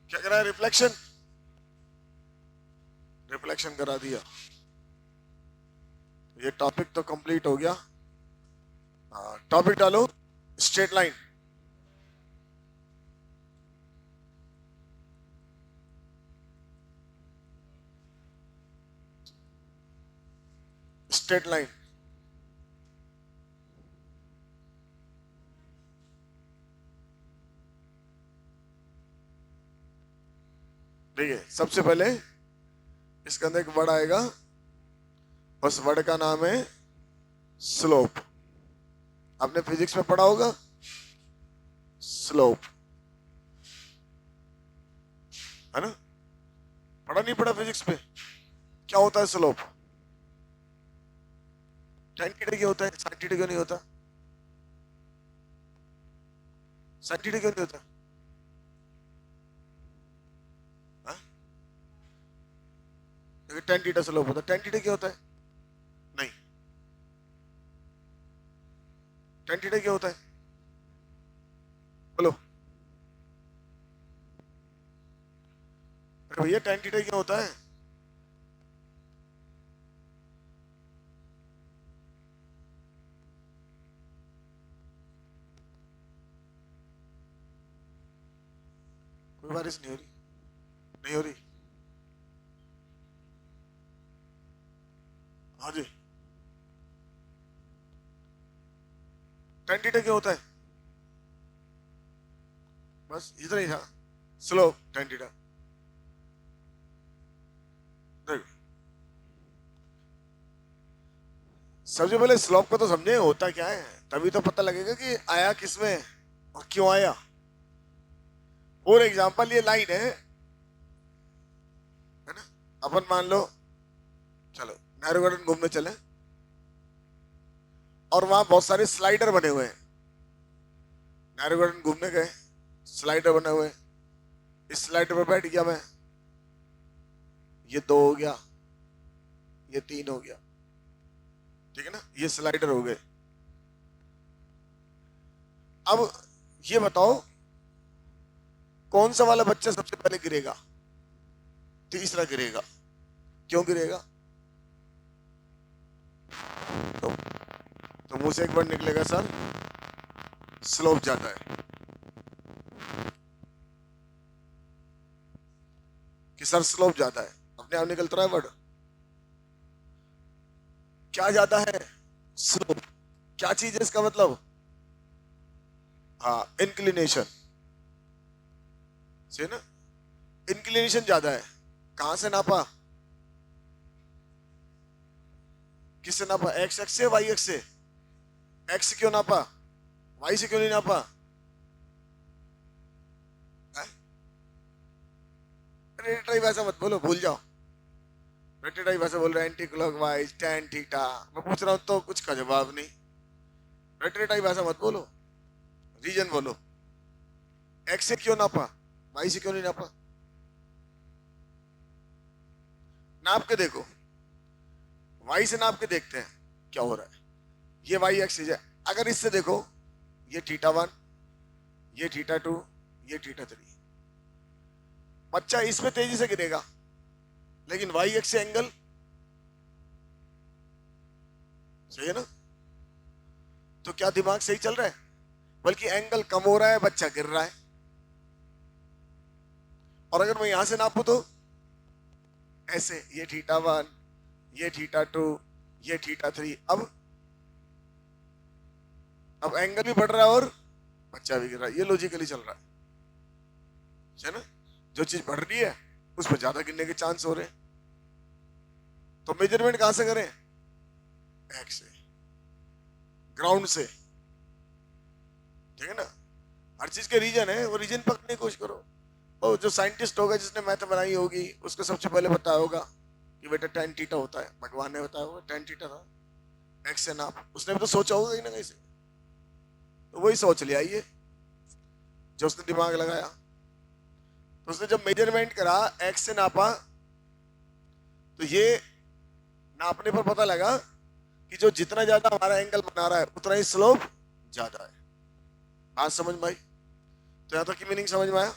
क्या करा है? रिफ्लेक्शन, रिफ्लेक्शन करा दिया। ये टॉपिक तो कंप्लीट हो गया। टॉपिक डालो, स्ट्रेट लाइन। स्ट्रेट लाइन, देखिए सबसे पहले इसके अंदर एक वर्ड आएगा, उस वर्ड का नाम है स्लोप। आपने फिजिक्स में पढ़ा होगा स्लोप, है ना? पढ़ा नहीं पढ़ा फिजिक्स में? क्या होता है स्लोप? tan थीटा क्या होता है? sin थीटा क्यों नहीं होता? sin थीटा क्यों नहीं होता? tan थीटा स्लोप होता है। tan थीटा क्या होता है? नहीं, tan थीटा क्या होता है? बोलो। अरे भैया tan थीटा क्या होता है? कोई बारिश नहीं हो रही? नहीं हो रही? हाँ जी। tan थीटा क्या होता है? बस इतना ही था, स्लोप tan थीटा। देखो सबसे पहले स्लोप को तो समझे होता क्या है, तभी तो पता लगेगा कि आया किसमें और क्यों आया। फॉर एग्जाम्पल ये लाइन है ना? अपन मान लो चलो नेहरू गार्डन घूमने चले और वहां बहुत सारे स्लाइडर बने हुए हैं। नेहरू गार्डन घूमने गए, स्लाइडर बने हुए, इस स्लाइडर पर बैठ गया मैं, ये 2 हो गया, ये 3 हो गया, ठीक है ना? ये स्लाइडर हो गए। अब ये बताओ कौन सा वाला बच्चा सबसे पहले गिरेगा? तीसरा गिरेगा। क्यों गिरेगा? तो, तो मुंह से एक बार निकलेगा सर स्लोप ज्यादा है, कि सर स्लोप ज्यादा है। अपने आप निकलता रहा है वर्ड। क्या ज्यादा है? स्लोप। क्या चीज है इसका मतलब? हाँ, इंक्लिनेशन से ना, इंक्लिनेशन ज्यादा है। कहां से नापा? किससे नापा? एक्स एक्स से, वाई एक्स से? एक्स से क्यों नापा? वाई से क्यों नहीं नापा? रेटेड वैसा मत बोलो, भूल जाओ। रेटेड वैसा बोल रहे हैं एंटी क्लॉकवाइज tan थीटा। मैं पूछ रहा हूं तो कुछ का जवाब नहीं। रेटेड वैसा मत बोलो, रीजन बोलो। एक्स से क्यों नापा, वाई से क्यों नहीं नापा? नाप के देखो, वाई से नाप के देखते हैं क्या हो रहा है। ये वाई एक्सिस है, अगर इससे देखो ये θ1, ये θ2, ये θ3। बच्चा इसमें तेजी से गिरेगा, लेकिन वाई एक्स से एंगल सही है ना? तो क्या दिमाग सही चल रहा है? बल्कि एंगल कम हो रहा है, बच्चा गिर रहा है। और अगर मैं यहां से नापू तो ऐसे, ये θ1, ये θ2, ये θ3। अब एंगल भी बढ़ रहा है और बच्चा भी गिर रहा है। ये लॉजिकली चल रहा है ना? जो चीज बढ़ रही है उस पर ज्यादा गिरने के चांस हो रहे हैं। तो मेजरमेंट कहां से करें? एक्स से, ग्राउंड से, ठीक है ना? हर चीज के रीजन है, वो रीजन पकड़ने की कोशिश करो। और जो साइंटिस्ट होगा जिसने मैथ बनाई होगी उसको सबसे पहले पता होगा कि बेटा tan थीटा होता है। भगवान ने बताया होगा tan थीटा था, एक्स से नाप। उसने भी तो सोचा होगा कहीं ना कहीं से, तो वही सोच लिया ये जो उसने दिमाग लगाया। तो उसने जब मेजरमेंट करा, एक्स से नापा, तो ये नापने पर पता लगा कि जो जितना ज्यादा हमारा एंगल बना रहा है उतना ही स्लोप ज्यादा है। आज समझ में आई? तो यहां तक की मीनिंग समझ में आया?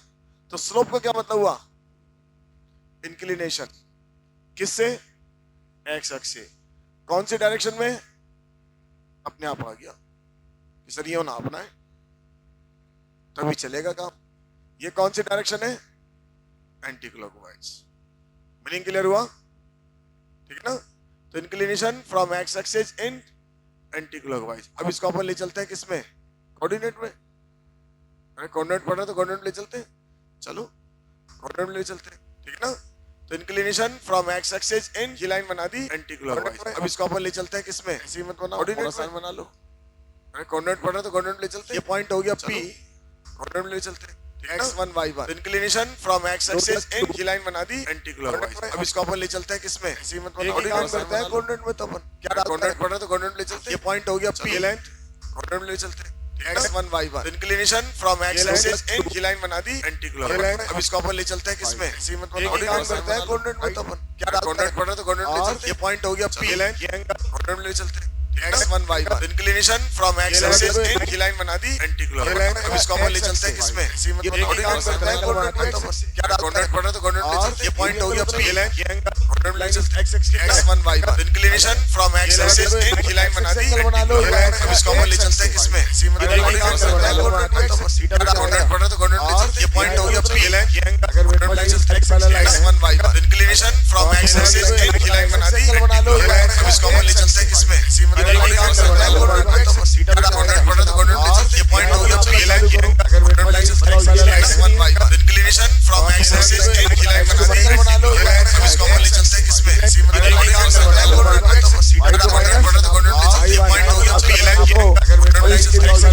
तो स्लोप का क्या मतलब हुआ? इंक्लिनेशन। किससे? एक्स अक्ष से। कौन सी डायरेक्शन में? अपने आप आ गया कि सर ये नापना है तभी चलेगा काम। ये कौन सी डायरेक्शन है? Anti clockwise. मीनिंग क्लियर हुआ? ठीक ना? तो inclination from x axis in anti clockwise. अब इसको अपन ले चलते हैं किसमें? कोऑर्डिनेट में। अरे कोऑर्डिनेट पढ़ रहे तो कोऑर्डिनेट ले चलते हैं, चलो कोऑर्डिनेट ले चलते हैं, ठीक ना? तो इंक्लिनेशन फ्रॉम एक्स एक्सिस इन, ये लाइन बना दी एंटी क्लॉकवाइज। अब इसको अपन ले चलते हैं किसमें? ऐसे मत बनाओ, कोऑर्डिनेट बना लो। अरे कोऑर्डिनेट पढ़ रहे तो कोऑर्डिनेट ले चलते हैं। ये पॉइंट हो गया P, कोऑर्डिनेट ले चलते हैं। x1 y1, inclination from x axis इन, ये लाइन बना दी एंटी क्लॉकवाइज। अब इसको अपन ले चलते हैं किसमें? ऐसे मत बनाओ, कोऑर्डिनेट करता है कोऑर्डिनेट में। तो अपन क्या कोऑर्डिनेट पढ़ रहे तो कोऑर्डिनेट ले चलते हैं। ये पॉइंट हो गया P, लेंथ कोऑर्डिनेट ले चलते हैं। x1 y1, inclination from x axis इन, ये लाइन बना दी एंटी क्लॉकवाइज। अब इसको अपन ले चलते हैं किसमें? ऐसे मत बनाओ, कोऑर्डिनेट करता है कोऑर्डिनेट में। तो अपन क्या कोऑर्डिनेट पढ़ रहे तो कोऑर्डिनेट ले चलते हैं। ये पॉइंट हो गया P, लेंथ ये एंगल कोऑर्डिनेट ले चलते हैं। x1 y1, inclination from x axis इन, ये लाइन बना दी एंटी क्लॉकवाइज। अब इसको अपन ले चलते हैं किसमें? ऐसे मत बनाओ, कोऑर्डिनेट करता है कोऑर्डिनेट में। तो क्या कोऑर्डिनेट पढ़ रहे तो कोऑर्डिनेट ले चलते हैं। ये पॉइंट हो गया P, लेंथ ये एंगल कोऑर्डिनेट ले चलते हैं। x1 y1, inclination from x axis इन, ये लाइन बना दी एंटी क्लॉकवाइज। अब इसको अपन ले चलते हैं किसमें? ऐसे मत बनाओ, कोऑर्डिनेट करता है कोऑर्डिनेट में। तो कोऑर्डिनेट पढ़ रहे तो कोऑर्डिनेट ले चलते हैं। ये पॉइंट हो गया P, लेंथ ये एंगल कोऑर्डिनेट ले चलते हैं। x1 y1, inclination from x axis इन, ये लाइन बना दी एंटी क्लॉकवाइज। अब इसको अपन ले चलते हैं किसमें? ऐसे मत बनाओ, कोऑर्डिनेट करता है कोऑर्डिनेट में। तो कोऑर्डिनेट पढ़ रहे तो कोऑर्डिनेट ले चलते हैं। ये पॉइंट हो गया P, लेंथ ये एंगल कोऑर्डिनेट ले चलते हैं। x1 y1, inclination from x axis इन, ये लाइन बना दी एंटी क्लॉकवाइज। अब इसको अपन ले चलते हैं किसमें? ऐसे मत बनाओ, कोऑर्डिनेट करता है कोऑर्डिनेट में। तो कोऑर्डिनेट पढ़ रहे तो कोऑर्डिनेट ले चलते हैं। ये पॉइंट हो गया P, लेंथ ये एंगल कोऑर्डिनेट ले चलते हैं। x1 y1, inclination from x axis इन, ये लाइन बना दी एंटी क्लॉकवाइज। अब इसको अपन ले चलते हैं किसमें? ऐसे मत बनाओ, कोऑर्डिनेट करता है कोऑर्डिनेट में। तो कोऑर्डिनेट पढ़ रहे तो कोऑर्डिनेट ले चलते हैं। ये पॉइंट हो गया P, लेंथ ये एंगल कोऑर्डिनेट ले चलते हैं। x1 y1, inclination from x axis इन, ये लाइन बना दी एंटी क्लॉकवाइज। अब इसको अपन ले चलते हैं किसमें? ऐसे मत बनाओ, कोऑर्डिनेट करता है कोऑर्डिनेट में। तो पॉइंट हो गया P, लेंथ ये एंगल कोऑर्डिनेट ले चलते हैं। x1 y1, inclination from x axis इन, ये लाइन बना दी एंटी क्लॉकवाइज। अब इसको अपन ले चलते हैं किसमें? ऐसे मत बनाओ, कोऑर्डिनेट करता है कोऑर्डिनेट में। तो पॉइंट हो गया P, length x1 y1, inclination from x axis इन, ये लाइन बना दी एंटी क्लॉकवाइज। अब इसको अपन ले चलते हैं किसमें? ऐसे मत बनाओ, कोऑर्डिनेट करता है कोऑर्डिनेट में। तो पॉइंट हो गया P, लेंथ ये एंगल कोऑर्डिनेट ले चलते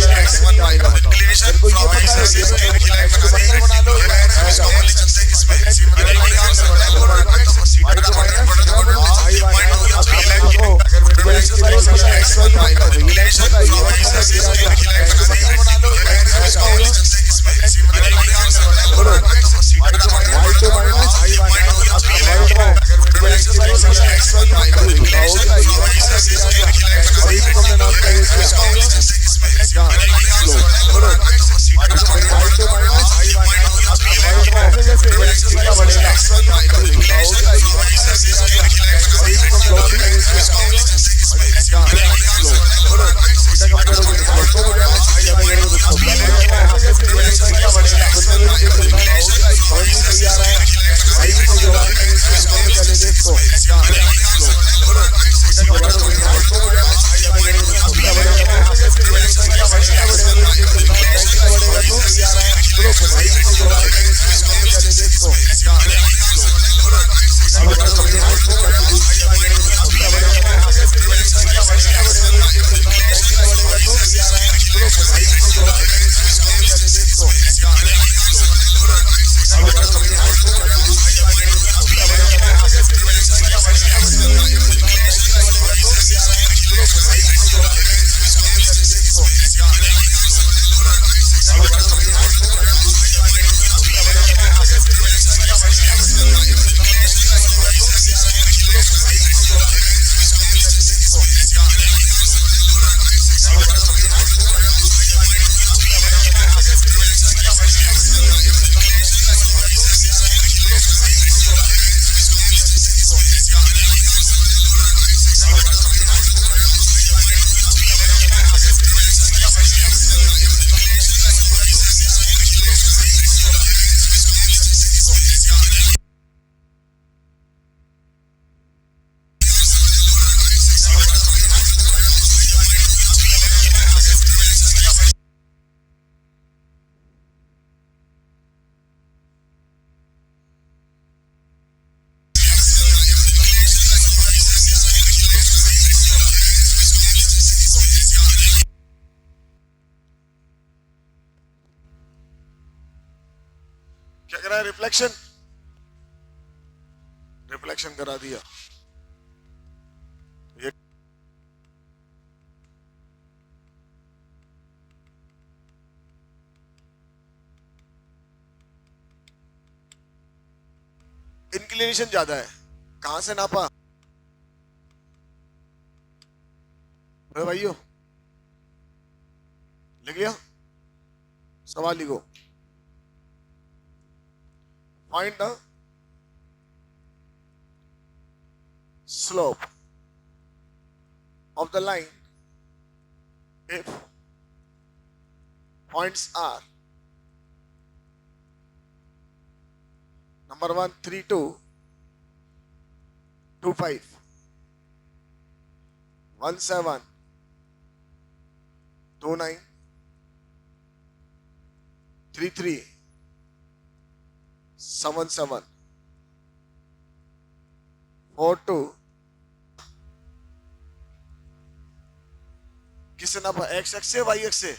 हैं। x1 y1, inclination from x axis इन, ये लाइन बना दी एंटी क्लॉकवाइज। अब इसको अपन ले चलते हैं किसमें? ऐसे मत बनाओ, कोऑर्डिनेट करता है कोऑर्डिनेट में। तो पॉइंट हो गया P, लेंथ ये एंगल कोऑर्डिनेट ले चलते हैं। x1 y1, inclination from x axis इन, ये लाइन बना दी एंटी क्लॉकवाइज। अब इसको अपन ले चलते हैं किसमें? ऐसे मत बनाओ, कोऑर्डिनेट करता है कोऑर्डिनेट में। तो P, लेंथ ये एंगल कोऑर्डिनेट ले चलते हैं। x1 y1, inclination from x axis इन, ये लाइन बना दी एंटी क्लॉकवाइज। अब इसको अपन ले चलते हैं किसमें? ऐसे मत बनाओ, कोऑर्डिनेट करता है कोऑर्डिनेट में। तो P, लेंथ ये एंगल कोऑर्डिनेट ले चलते हैं। x1 y1, inclination from x axis इन, ये लाइन बना दी एंटी क्लॉकवाइज। अब इसको अपन ले चलते हैं किसमें? ऐसे मत बनाओ, कोऑर्डिनेट करता है कोऑर्डिनेट में। तो P, लेंथ ये एंगल कोऑर्डिनेट ले चलते हैं। x1 y1, inclination from x axis इन, ये लाइन बना दी एंटी क्लॉकवाइज। अब इसको अपन ले चलते हैं किसमें? ऐसे मत बनाओ, कोऑर्डिनेट करता है कोऑर्डिनेट में। तो P, लेंथ ये एंगल कोऑर्डिनेट ले चलते हैं। x1 y1, inclination from x axis इन, ये लाइन बना दी एंटी क्लॉकवाइज। अब इसको अपन ले चलते हैं किसमें? ऐसे मत बनाओ, कोऑर्डिनेट करता है कोऑर्डिनेट में। तो P, लेंथ ये एंगल कोऑर्डिनेट ले चलते हैं। x1 y1, inclination from x axis इन, ये लाइन बना दी एंटी क्लॉकवाइज। अब इसको अपन ले चलते हैं किसमें? ऐसे मत बनाओ, क्या करा है? रिफ्लेक्शन, रिफ्लेक्शन करा दिया। ये इंक्लिनेशन ज्यादा है, कहां से नापा? अरे भाइयों लिख लिया? सवाल लिखो। find the slope of the line if points are number 1 3 2 2 5 1 7 2 9 3 3 7 7 4 2 किससे नापा? एक्स एक्स से वाई एक्स से?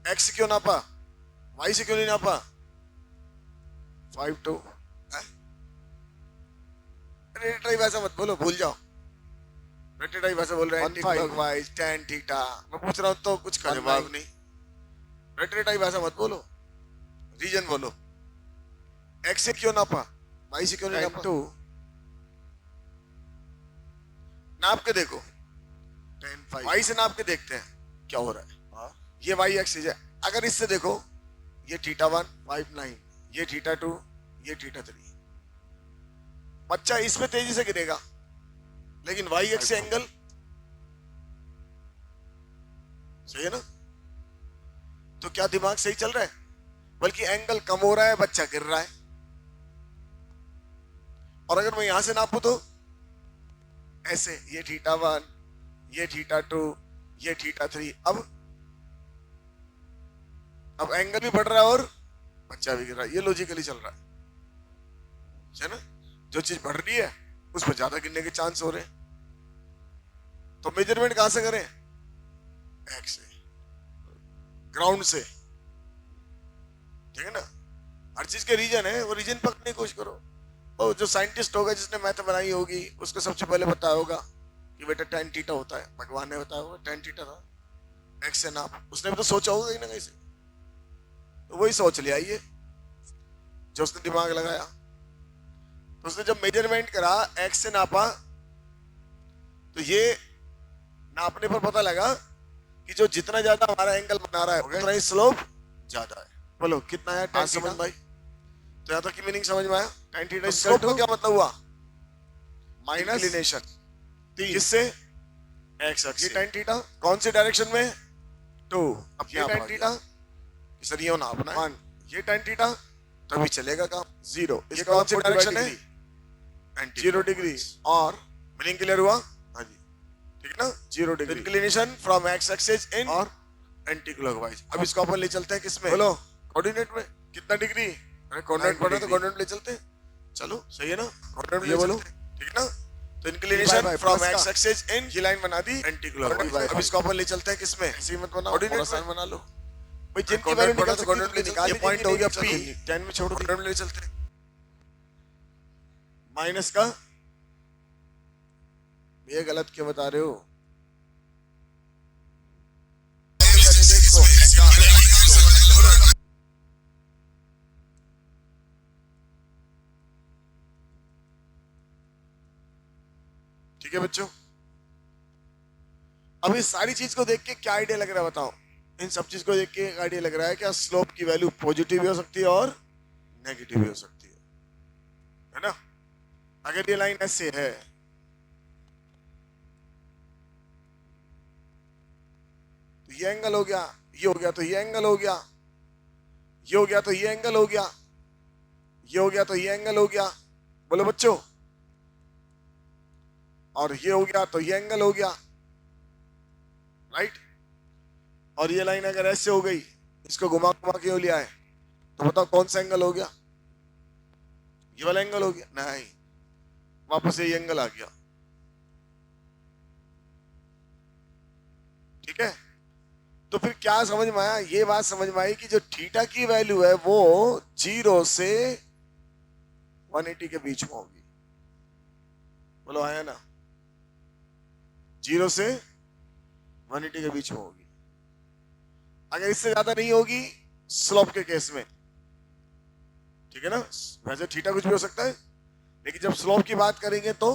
एक्स से क्यों नापा? वाई से क्यों नहीं नापा? 5 2 रेटेड वैसा मत बोलो, भूल जाओ। रेटेड वैसा बोल रहे हैं एंटी क्लॉकवाइज tan थीटा। मैं पूछ रहा हूं तो कुछ का जवाब नहीं। रेटेड वैसा मत बोलो, रीजन बोलो। एक्स से क्यों नापा? वाई से क्यों नहीं नापा? 2 नाप के देखो, 10 5 वाई से नाप के देखते हैं क्या हो रहा है। ये वाई एक्सिस है। अगर इससे देखो, ये थीटा 1 5 9, ये थीटा 2, ये थीटा 3। बच्चा इसमें तेजी से गिरेगा, लेकिन वाई एक्स से एंगल सही है ना? तो क्या दिमाग सही चल रहा है? बल्कि एंगल कम हो रहा है, बच्चा गिर रहा है। और अगर मैं यहां से नापू तो ऐसे, ये थीटा 1, ये थीटा 2, ये थीटा 3। अब एंगल भी बढ़ रहा है और बच्चा भी गिर रहा है। ये लॉजिकली चल रहा है ना? जो चीज बढ़ रही है उस पर ज्यादा गिरने के चांस हो रहे हैं। तो मेजरमेंट कहां से करें? एक्स से, ग्राउंड से। ठीक है ना? हर चीज के रीजन है, वो रीजन पकड़ने की कोशिश करो। और जो साइंटिस्ट होगा जिसने मैथ बनाई होगी, उसको सबसे पहले बताया होगा कि बेटा tan थीटा होता है। भगवान ने बताया होगा tan थीटा था, एक्स से नाप। उसने भी तो सोचा होगा कहीं ना कहीं से, तो वही सोच लिया ये जो उसने दिमाग लगाया। तो उसने जब मेजरमेंट करा, एक्स से नापा, तो ये नापने पर पता लगा कि जो जितना ज्यादा हमारा एंगल बना रहा है उतना ही स्लोप ज्यादा है। बोलो कितना है tan समझ भाई? तो यहां तक की मीनिंग समझ में आया? tan थीटा स्लोप का क्या मतलब हुआ? Minus inclination. किससे? X axis. ये tan थीटा कौन से डायरेक्शन में? 2। अब ये tan थीटा सर ये नापना है 1। ये tan थीटा तभी चलेगा काम। 0। इसका कौन सा डायरेक्शन है? 0 डिग्री। और मीनिंग क्लियर हुआ? हाँ जी, ठीक है ना? 0 degree inclination from x axis इन और एंटी क्लॉकवाइज। अब इसको अपन ले चलते हैं किसमें? बोलो कोऑर्डिनेट में। कितना डिग्री? अरे कोऑर्डिनेट पढ़ रहे तो कोऑर्डिनेट ले चलते हैं। चलो सही है ना? कोऑर्डिनेट ये बोलो, ठीक है ना? तो इंक्लिनेशन फ्रॉम एक्स एक्सिस इन, ये लाइन बना दी एंटी क्लॉकवाइज। अब इसको अपन ले चलते हैं किसमें? ऐसे मत बनाओ, कोऑर्डिनेट बना लो भाई। जिनकी वैल्यू निकल सकती है कोऑर्डिनेट ले निकाल। ये पॉइंट हो गया P, 10 में छोड़ो, कोऑर्डिनेट ले चलते हैं। माइनस का ये गलत क्यों बता रहे हो? ठीक है बच्चों, अब इस सारी चीज को देख के क्या आइडिया लग रहा है बताओ? इन सब चीज को देख के एक आइडिया लग रहा है क्या स्लोप की वैल्यू पॉजिटिव भी हो सकती है और नेगेटिव भी हो सकती है ना? अगर ये लाइन ऐसे है, तो ये एंगल हो गया, ये हो गया तो ये एंगल हो गया, ये हो गया तो ये एंगल हो गया, ये हो गया तो ये एंगल हो गया। बोलो बच्चों, और ये हो गया तो ये एंगल हो गया, राइट? और ये लाइन अगर ऐसे हो गई, इसको घुमा घुमा क्यों लिया है, तो बताओ कौन सा एंगल हो गया? ये वाला एंगल हो गया? नहीं, वापस ये एंगल आ गया। ठीक है, तो फिर क्या समझ में आया? ये बात समझ में आई कि जो थीटा की वैल्यू है वो 0 से 180 के बीच में होगी। बोलो आया ना? 0 से 180 के बीच में होगी। अगर इससे ज्यादा नहीं होगी स्लोप के केस में, ठीक है ना? वैसे थीटा कुछ भी हो सकता है, लेकिन जब स्लोप की बात करेंगे तो,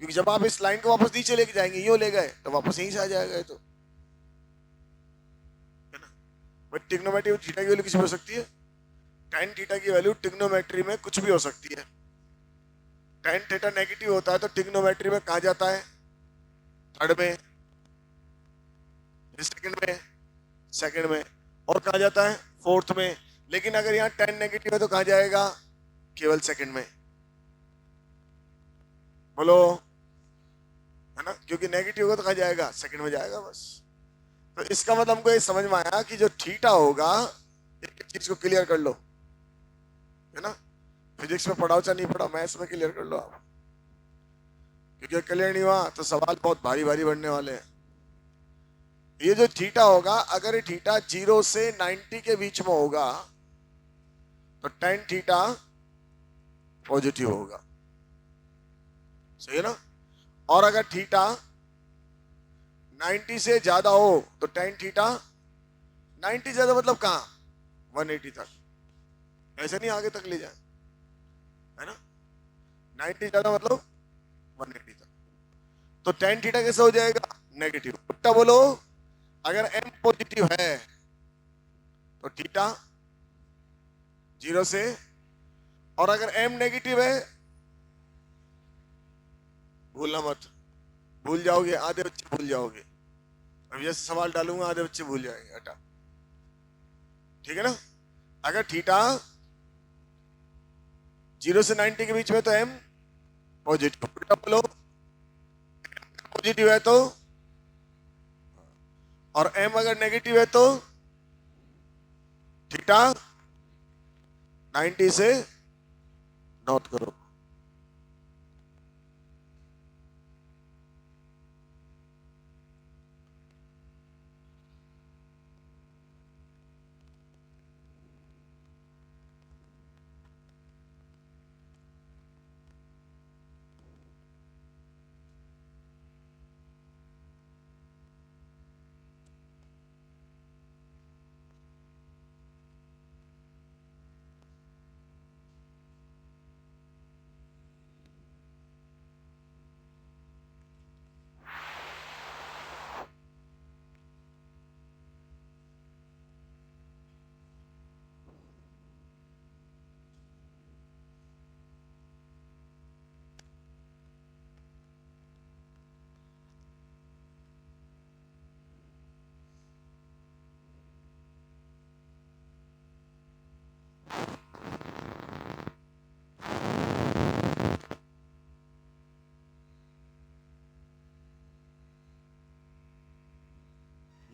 क्योंकि जब आप इस लाइन को वापस नीचे लेके जाएंगे, यो ले गए तो वापस यहीं से आ जाएगा, तो है ना? बट ट्रिग्नोमेट्री थीटा की वैल्यू किसी हो सकती है, tan थीटा की वैल्यू ट्रिग्नोमेट्री में कुछ भी हो सकती है। tan थीटा नेगेटिव होता है तो ट्रिग्नोमेट्री में कहा जाता है, थर्ड में, सेकंड में, और कहा जाता है फोर्थ में। लेकिन अगर यहाँ tan नेगेटिव है तो कहा जाएगा केवल सेकंड में। बोलो, है ना, क्योंकि नेगेटिव होगा तो कहा जाएगा सेकंड में जाएगा बस। तो इसका मतलब हमको ये समझ में आया कि जो थीटा होगा, एक चीज को क्लियर कर लो, है ना, फिजिक्स में पढ़ाओ चाहे नहीं पढ़ाओ, मैथ्स में क्लियर कर लो आप, क्योंकि क्लियर नहीं हुआ तो सवाल बहुत भारी भारी बनने वाले हैं। ये जो थीटा होगा, अगर ये थीटा 0 से 90 के बीच में होगा तो tan थीटा पॉजिटिव होगा, सही है ना। और अगर थीटा 90 से ज्यादा हो तो tan थीटा, 90 ज्यादा मतलब कहां, 180 तक, ऐसे नहीं आगे तक ले जाए, है ना, 90 ज्यादा मतलब 180 तक। तो tan थीटा कैसे हो जाएगा, नेगेटिव। उल्टा बोलो, अगर m पॉजिटिव है तो थीटा 0 से, और अगर m नेगेटिव है, भूलना मत, भूल जाओगे, आधे बच्चे भूल जाओगे, अब जैसे सवाल डालूंगा आधे बच्चे भूल जाएंगे, हटा, ठीक है ना। अगर थीटा 0 से 90 के बीच में तो m पॉजिटिव, उल्टा बोलो, पॉजिटिव है तो, और m अगर नेगेटिव है तो थीटा 90 से नोट करो।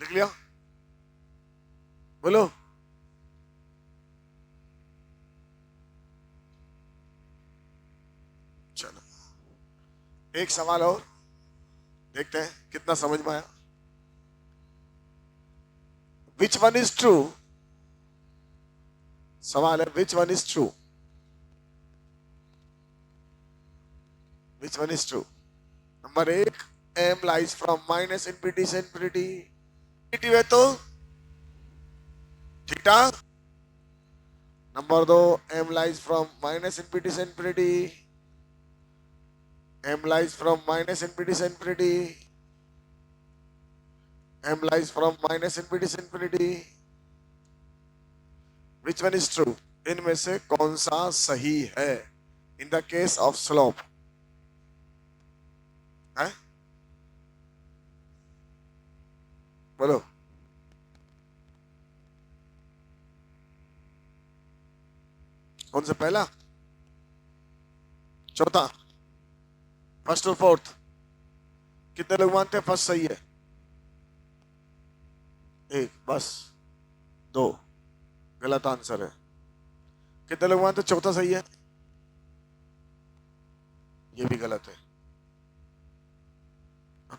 लिख लिया, बोलो, चलो एक सवाल और देखते हैं कितना समझ में आया। विच वन इज ट्रू, सवाल है which one is true, which one is true. Number 1, m lies from minus infinity से इंफिनिटी, नेगेटिव है तो theta. Number 2, m lies from minus infinity से infinity, m lies from minus infinity to infinity, m lies from minus infinity to infinity. Which one is true? इनमें से कौन सा सही है in the case of slope, है बोलो। कौन सा, पहला, चौथा, फर्स्ट और फोर्थ? कितने लोग मानते हैं फर्स्ट सही है? एक, बस, दो, गलत आंसर है। कितने लोग मानते हैं चौथा सही है? ये भी गलत है।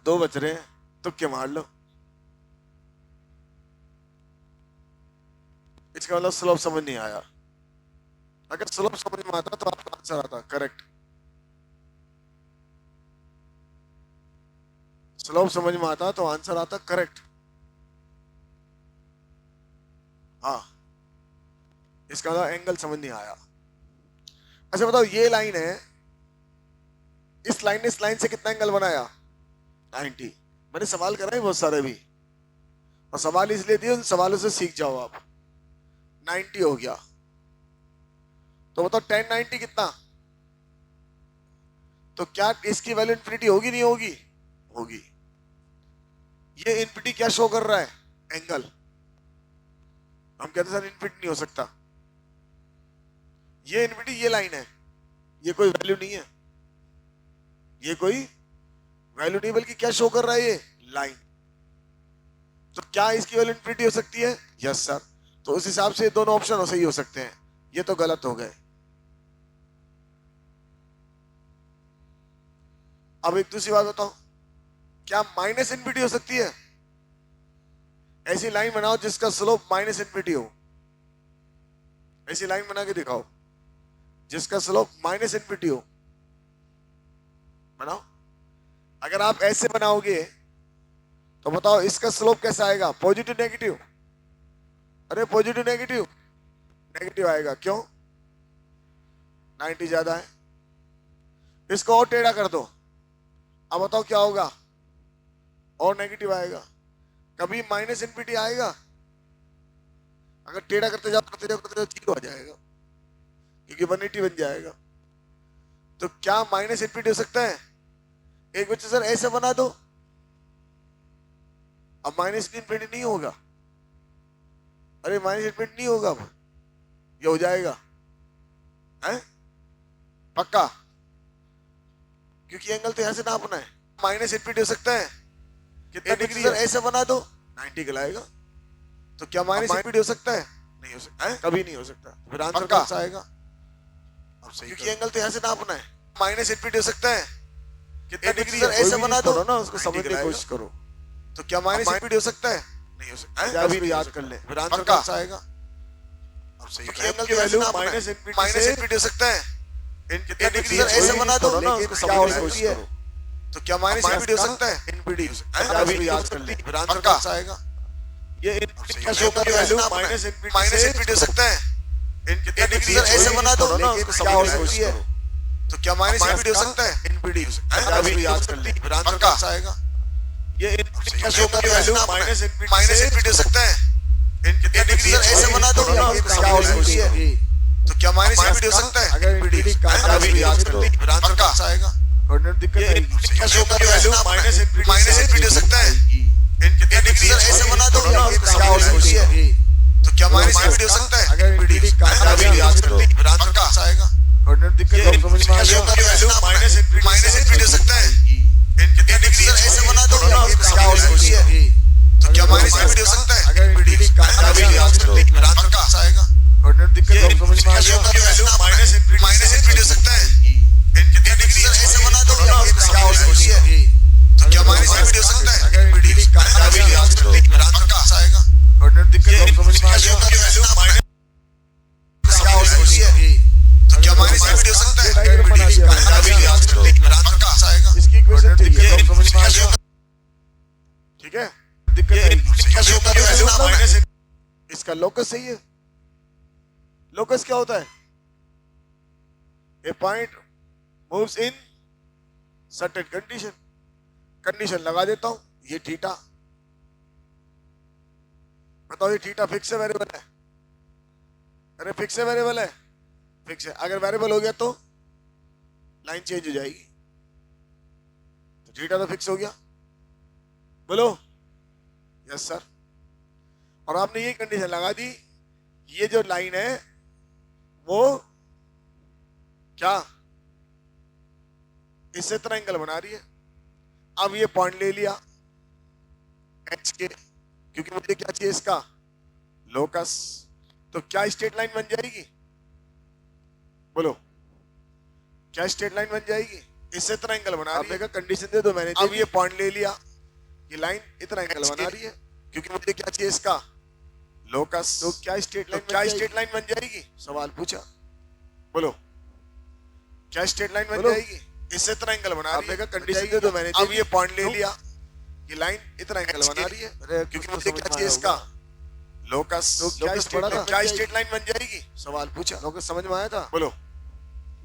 दो बच रहे हैं, तुक्के मार लो। इसका मतलब स्लोप समझ नहीं आया। अगर स्लोप समझ में आता तो आपका आंसर आता करेक्ट। स्लोप समझ में आता तो आंसर आता करेक्ट। हाँ, इसका मतलब एंगल समझ नहीं आया। अच्छा बताओ, ये लाइन है, इस लाइन ने इस लाइन से कितना एंगल बनाया? 90। मैंने सवाल करा है बहुत सारे भी, और सवाल इसलिए दिए, उन सवालों से सीख जाओ आप। 90 हो गया। तो बताओ tan 90 कितना? तो क्या इसकी वैल्यू इन्फिनिटी होगी नहीं होगी? होगी। ये इन्फिनिटी क्या शो कर रहा है? एंगल। हम कहते हैं सर इन्फिनिटी नहीं हो सकता। ये इन्फिनिटी ये लाइन है, ये कोई वैल्यू नहीं है, ये कोई वैल्यू नहीं, बल्कि क्या शो कर रहा है? ये लाइन। तो क्या इसकी वैल्यू इन्फिनिटी हो सकती है? Yes sir. तो उस हिसाब से दोनों ऑप्शन सही हो सकते हैं। ये तो गलत हो गए। अब एक दूसरी बात बताओ, क्या माइनस इन्फिनिटी हो सकती है? ऐसी लाइन बनाओ जिसका स्लोप माइनस इन्फिनिटी हो। ऐसी लाइन बना के दिखाओ जिसका स्लोप माइनस इन्फिनिटी हो। बनाओ। अगर आप ऐसे बनाओगे तो बताओ इसका स्लोप कैसा आएगा? Positive negative? अरे पॉजिटिव नेगेटिव? नेगेटिव आएगा। क्यों? 90 ज्यादा है। इसको और टेढ़ा कर दो, अब बताओ क्या होगा? और नेगेटिव आएगा। कभी माइनस इन्फिनिटी आएगा? अगर टेढ़ा करते जाओ 0 आ जाएगा, क्योंकि 180 बन जाएगा। तो क्या माइनस इन्फिनिटी हो सकता है? एक बच्चे सर ऐसे बना दो, अब माइनस इन्फिनिटी नहीं होगा। अरे माइनस इन्फिनिटी नहीं होगा, अब ये हो जाएगा है पक्का, क्योंकि एंगल तो यहां से नापना है। माइनस इन्फिनिटी हो सकता है? कितना डिग्री सर? ऐसे बना दो 90 कहलाएगा। तो क्या माइनस इन्फिनिटी हो सकता है? नहीं हो सकता है, कभी नहीं हो सकता। फिर आंसर कौन सा आएगा? अब सही, क्योंकि एंगल तो यहां से नापना है। माइनस इन्फिनिटी हो सकता है? कितना डिग्री सर? ऐसे बना दो ना, उसको समझने की कोशिश करो। तो क्या माइनस इन्फिनिटी हो सकता है? नहीं हो सकता है, कभी याद कर ले। फिर आंसर कौन सा आएगा? अब सही, क्योंकि एंगल की वैल्यू माइनस इन्फिनिटी हो सकता है? कितना डिग्री सर? ऐसे बना दो ना, उसको समझने की कोशिश करो। तो क्या माइनस इन्फिनिटी हो सकता है? इन्फिनिटी हो सकता है, कभी याद कर ले। फिर आंसर कौन सा आएगा? ये इन्फिनिटी का शो कर वैल्यू माइनस इन्फिनिटी हो सकता है? कितना डिग्री सर? ऐसे बना दो ना, उसको समझने की कोशिश करो। तो क्या माइनस इन्फिनिटी हो सकता है? इन्फिनिटी हो सकता है, कभी याद कर ले। फिर आंसर कौन सा आएगा? ये इन्फिनिटी का शो कर वैल्यू माइनस इन्फिनिटी हो सकता है? कितना डिग्री सर? ऐसे बना दो ना, उसको समझने की कोशिश करो। तो क्या माइनस इन्फिनिटी हो सकता है? इन्फिनिटी कभी याद कर ले। फिर आंसर कौन सा आएगा? ये इन्फिनिटी का शो कर वैल्यू माइनस इन्फिनिटी हो सकता है? कितना डिग्री सर? ऐसे बना दो ना, उसको समझने की कोशिश करो। तो क्या माइनस इन्फिनिटी हो सकता है? इन्फिनिटी कभी याद कर ले। फिर आंसर कौन सा आएगा? ये इन्फिनिटी का शो कर वैल्यू माइनस इन्फिनिटी हो सकता है? कितना डिग्री सर? ऐसे बना दो ना, उसको समझने की कोशिश करो। तो क्या माइनस इन्फिनिटी हो सकता है? इन्फिनिटी कभी याद कर ले। फिर आंसर कौन सा आएगा? ये इन्फिनिटी का शो कर वैल्यू माइनस इन्फिनिटी हो सकता है? कितना डिग्री सर? ऐसे बना दो ना, उसको समझने की कोशिश करो। तो क्या माइनस इन्फिनिटी हो सकता है? इन्फिनिटी कभी याद कर ले। फिर आंसर कौन सा आएगा? ये इन्फिनिटी का शो कर वैल्यू माइनस तो क्या माइनस इन्फिनिटी हो सकता है? इन्फिनिटी कभी याद कर ले। फिर आंसर कौन सा आएगा? इसकी इक्वेशन चाहिए, ठीक है? दिक्कत ये इन्फिनिटी का शो कर वैल्यू माइनस इसका लोकस सही है। लोकस क्या होता है? A point moves in certain condition. Condition लगा देता हूं, ये थीटा। बताओ ये थीटा फिक्स है वेरिएबल है? अरे फिक्स है वेरिएबल है? फिक्स है। अगर वेरिएबल हो गया तो लाइन चेंज हो जाएगी। तो थीटा तो फिक्स हो गया, बोलो यस सर। और आपने ये कंडीशन लगा दी, ये जो लाइन है वो क्या इससे इतना एंगल बना रही है। अब ये पॉइंट ले लिया एच के, क्योंकि मुझे क्या चाहिए इसका लोकस। तो क्या स्ट्रेट लाइन बन जाएगी? बोलो क्या स्ट्रेट लाइन बन जाएगी? इससे इतना एंगल बना रही है। कंडीशन दे दो मैंने। अब ये पॉइंट ले लिया, ये लाइन इतना एंगल बना रही है, क्योंकि मुझे क्या चाहिए इसका लोकस। तो क्या स्ट्रेट लाइन बन जाएगी? सवाल पूछा, बोलो क्या स्ट्रेट लाइन बन जाएगी? इससे इतना एंगल बना रही है। कंडीशन दे दो मैंने। अब ये पॉइंट ले लिया, ये लाइन इतना एंगल बना रही है, क्योंकि मुझे क्या चाहिए इसका लोकस। तो क्या स्ट्रेट लाइन बन जाएगी? सवाल पूछा, लोकस समझ में आया था? बोलो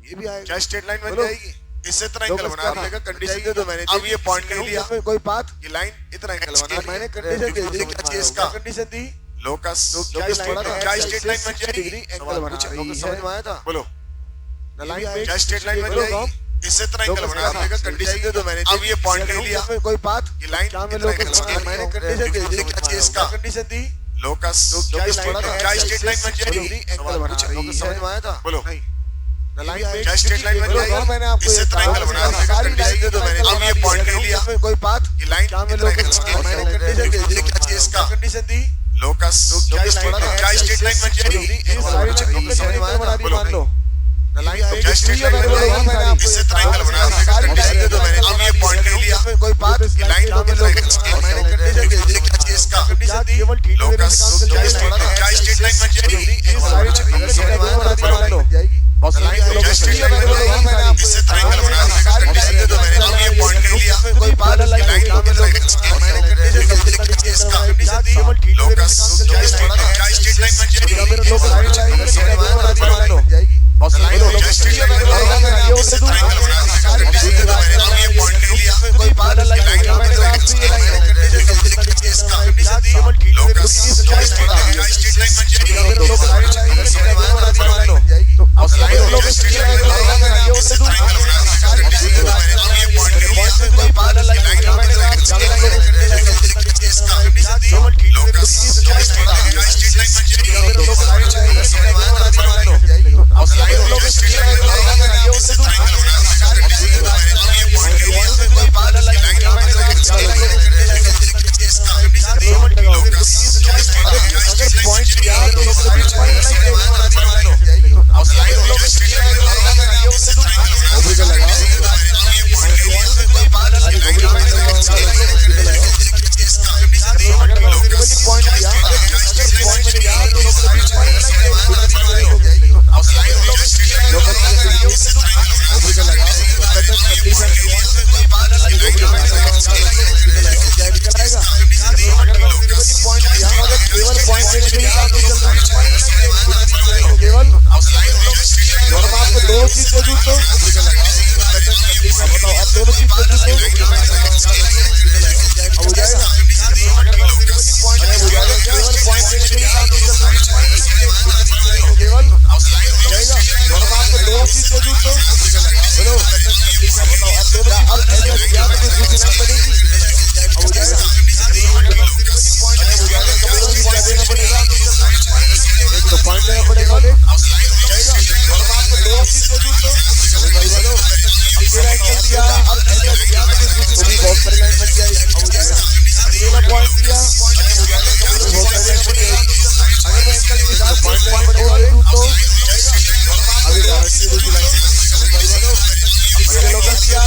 ये भी आएगा। क्या स्ट्रेट लाइन बन जाएगी? इससे इतना एंगल बना रही है। कंडीशन दे दो मैंने। अब ये पॉइंट ले लिया, कोई बात, ये लाइन इतना एंगल बना रही है। मैंने कंडीशन दी, मुझे क्या चाहिए इसका कंडीशन दी लोकस। तो क्या स्ट्रेट लाइन बन जाएगी? एंगल बना रही है। समझ में आया था? बोलो क्या स्ट्रेट लाइन बन जाएगी? इससे इतना एंगल बना देगा, कंडीशन दे दो मैंने। अब ये पॉइंट ले लिया, कोई बात ये लाइन कितना एंगल मैंने बना कंडीशन दे दी, क्या चाहिए इसका? कंडीशन दी लोकस क्या स्ट्रेट लाइन बन जाएगी? एंगल बना रही है। समझ में आया था? बोलो क्या स्ट्रेट लाइन बन जाएगी? मैंने आपको इससे इतना एंगल बना देगा, कंडीशन दे दो मैंने। अब ये पॉइंट ले लिया, कोई बात ये लाइन कितना एंगल बना मैंने कंडीशन दे दी, क्या चाहिए इसका? कंडीशन दी लोकस क्या स्ट्रेट लाइन बन जाएगी? समझ में आया था? बोलो मान लो क्या स्ट्रेट लाइन बन जाएगी? इससे इतना एंगल बना देगा, कंडीशन दे दो मैंने। अब ये पॉइंट ले लिया, कोई बात ये लाइन कितना एंगल बना मैंने कंडीशन दे दी, क्या चाहिए इसका? कंडीशन दी लोकस क्या स्ट्रेट लाइन बन जाएगी? मान लो क्या स्ट्रेट लाइन बन जाएगी? इससे इतना एंगल बना देगा, कंडीशन दे दो मैंने। अब ये पॉइंट ले लिया, कोई बात ये लाइन कितना एंगल मैंने कंडीशन दे दी, क्या चाहिए इसका? कंडीशन दी लोकस क्या स्ट्रेट लाइन बन जाएगी? मान लो क्या स्ट्रेट लाइन बन जाएगी? इससे इतना एंगल बना देगा, कंडीशन दे दो मैंने। अब ये पॉइंट ले लिया, कोई बात ये लाइन कितना चाहिए इसका? लोकस क्या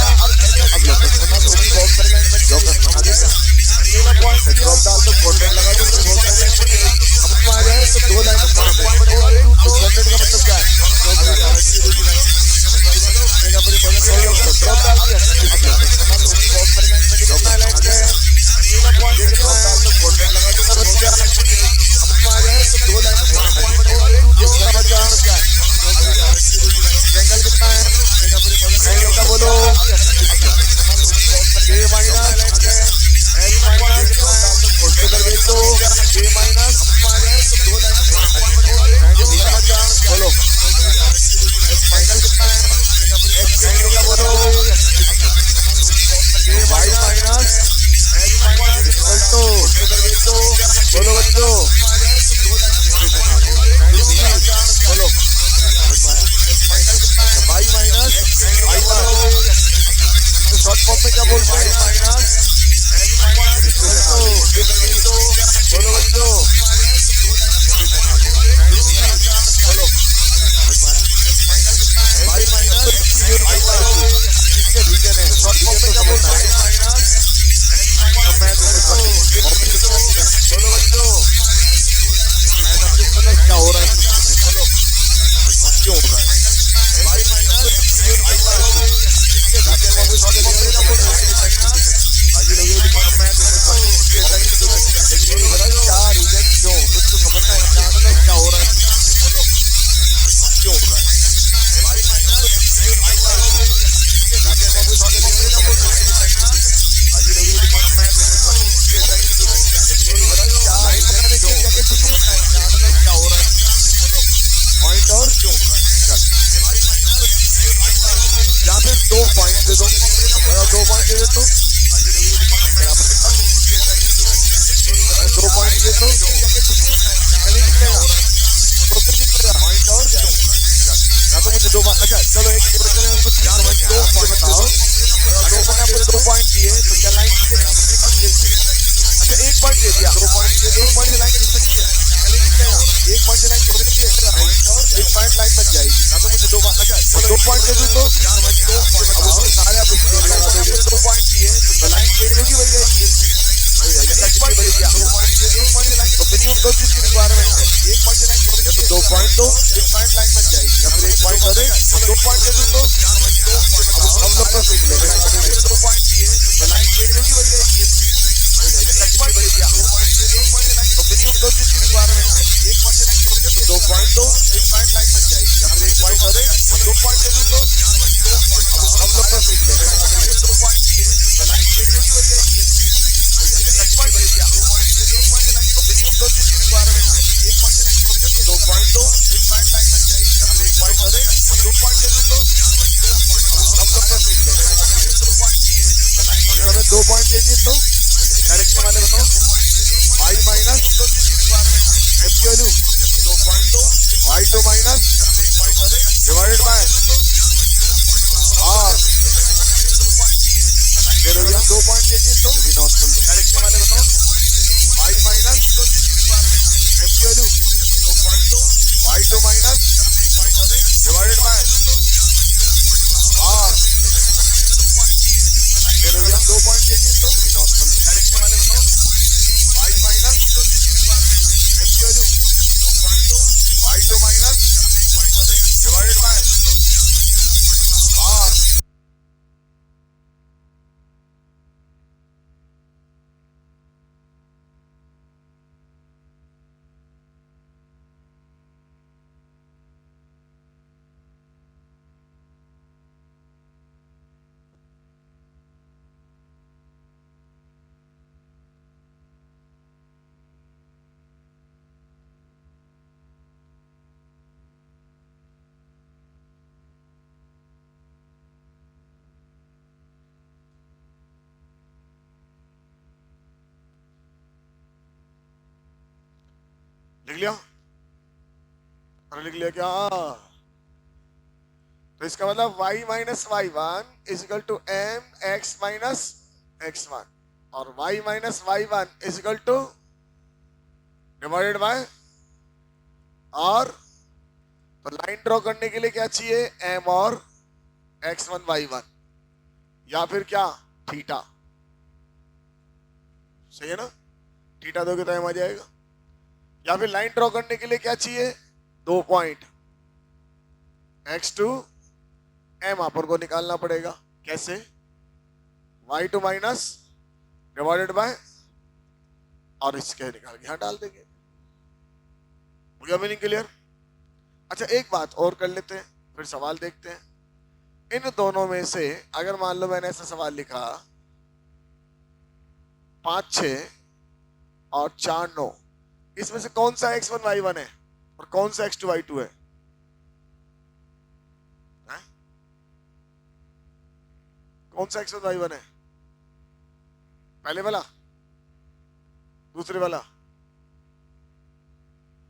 स्ट्रेट लाइन बन जाएगी? दे दो, 2 पॉइंट दे देता हूँ, 2 पॉइंट दे दो, नहीं निकलेगा, तो फिर निकलेगा पॉइंट और या तो मुझे 2 पॉइंट, अच्छा चलो एक क्वेश्चन है, कुछ समझ नहीं आया, मुझे बताओ, अगर मैंने आपको 2 पॉइंट दिए तो क्या लाइन खींचेगी? अच्छा 1 पॉइंट दे दिया, 2 पॉइंट दिए, 1 पॉइंट से लाइन खींच सकती है, नहीं निकलेगा, 1 पॉइंट से लाइन खींच सकती है, 1 पॉइंट लाइन बन जाएगी, या तो मुझे 2 अच्छा चलो 2 पॉइंट दे दूँ तो समझ नहीं आया, मुझे बताओ, सारे आप इसके लगा दोगे, 2 पॉइंट दिए तो लाइन चेंज होगी, वही रहेगी, एक पॉइंट दे दिया, 2 पॉइंट दिए, 1 पॉइंट से लाइन, तो मिनिमम 2 चीज की रिक्वायरमेंट है, 1 पॉइंट से लाइन खींच सकती है, तो 2 पॉइंट दो, 1 पॉइंट लाइन बन जाएगी, या फिर 1 पॉइंट और 2 पॉइंट दे दूँ तो समझ नहीं आया, हम लोग तो सीख लेंगे, 2 पॉइंट दिए तो लाइन चेंज होगी, वही रहेगी, एक पॉइंट दे दिया, 2 पॉइंट दिए, 1 पॉइंट से लाइन, तो मिनिमम 2 चीज की रिक्वायरमेंट है, 1 पॉइंट से लाइन खींच सकती है, तो 2 पॉइंट दो, 1 पॉइंट लाइन बन जाएगी, या फिर 1 पॉइंट और 2 पॉइंट दे दूँ तो समझ नहीं आया, हम लोग तो सीख लेंगे, 2 पॉइंट दिए तो लाइन चेंज होगी, वही रहेगी, एक पॉइंट दे दिया, 2 पॉइंट दिए, 1 पॉइंट से लाइन, तो मिनिमम 2 चीज की रिक्वायरमेंट है, 1 पॉइंट से लाइन खींच सकती है, तो 2 पॉइंट दो, 1 पॉइंट लाइन बन जाएगी, या फिर 1 पॉइंट और 2 पॉइंट दे दूँ तो समझ नहीं आया, हम लोग तो सीख लेंगे, 2 पॉइंट दिए तो लाइन, अगर हमें 2 पॉइंट दे दिए तो क्या लिखने वाले बताओ, y माइनस एम की वैल्यू 2 पॉइंट दो, y2 minus divided by r, फिर हो गया 2 पॉइंट दे दिए तो भी नॉट कर लो, क्या लिखने वाले बताओ, y माइनस एम की वैल्यू 2 पॉइंट दो, y2 minus divided by r, फिर हो गया 2 पॉइंट दे दिए तो भी नॉट कर लो, क्या लिखने वाले बताओ, y माइनस एम की वैल्यू 2 पॉइंट दो, y2 minus divided by r, लिख लिया, अरे लिख लिया क्या, तो इसका मतलब y minus y1 is equal to m x minus x1 और y minus y1 is equal to divided by r, तो लाइन ड्रॉ करने के लिए क्या चाहिए, m और x1 y1 या फिर क्या थीटा, सही है ना, थीटा दोगे तो m आ जाएगा, या फिर लाइन ड्रॉ करने के लिए क्या चाहिए, 2 पॉइंट x2 m अपन को निकालना पड़ेगा, कैसे, y2 माइनस डिवाइडेड बाय और इसके निकाल के यहां डाल देंगे, हो गया मीनिंग क्लियर। अच्छा एक बात और कर लेते हैं, फिर सवाल देखते हैं, इन दोनों में से अगर मान लो मैंने ऐसा सवाल लिखा 5 6 और 4 9, इसमें से कौन सा x1 y1 है और कौन सा x2 y2 है, कौन सा x1 y1 है, पहले वाला, दूसरे वाला,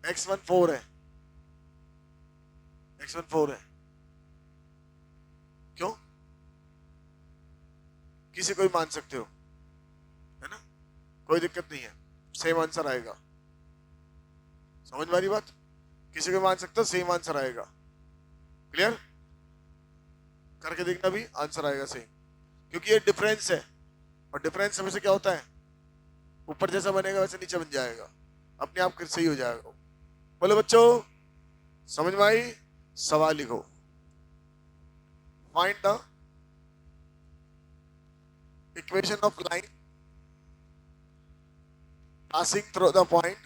x1 4 है, x1 4 है, क्यों, किसी को भी मान सकते हो, है ना, कोई दिक्कत नहीं है, सेम आंसर आएगा, समझ में आ रही बात, किसी को मान सकते हो, सेम आंसर आएगा, क्लियर, करके देखना भी आंसर आएगा सेम, क्योंकि ये डिफरेंस है और डिफरेंस हमेशा क्या होता है, ऊपर जैसा बनेगा वैसे नीचे बन जाएगा, अपने आप सही हो जाएगा। बोले बच्चों समझ में आई, सवाल लिखो, find the equation of line passing through the point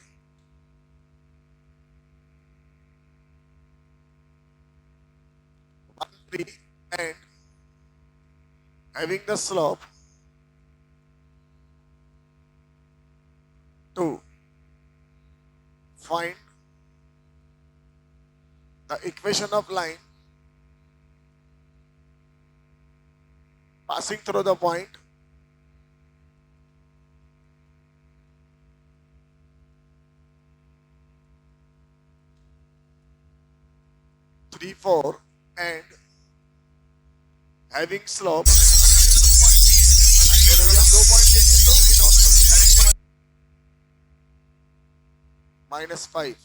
1 3 and having the slope 2. Find the equation of line passing through the point. Three, 4 and having slope. -5.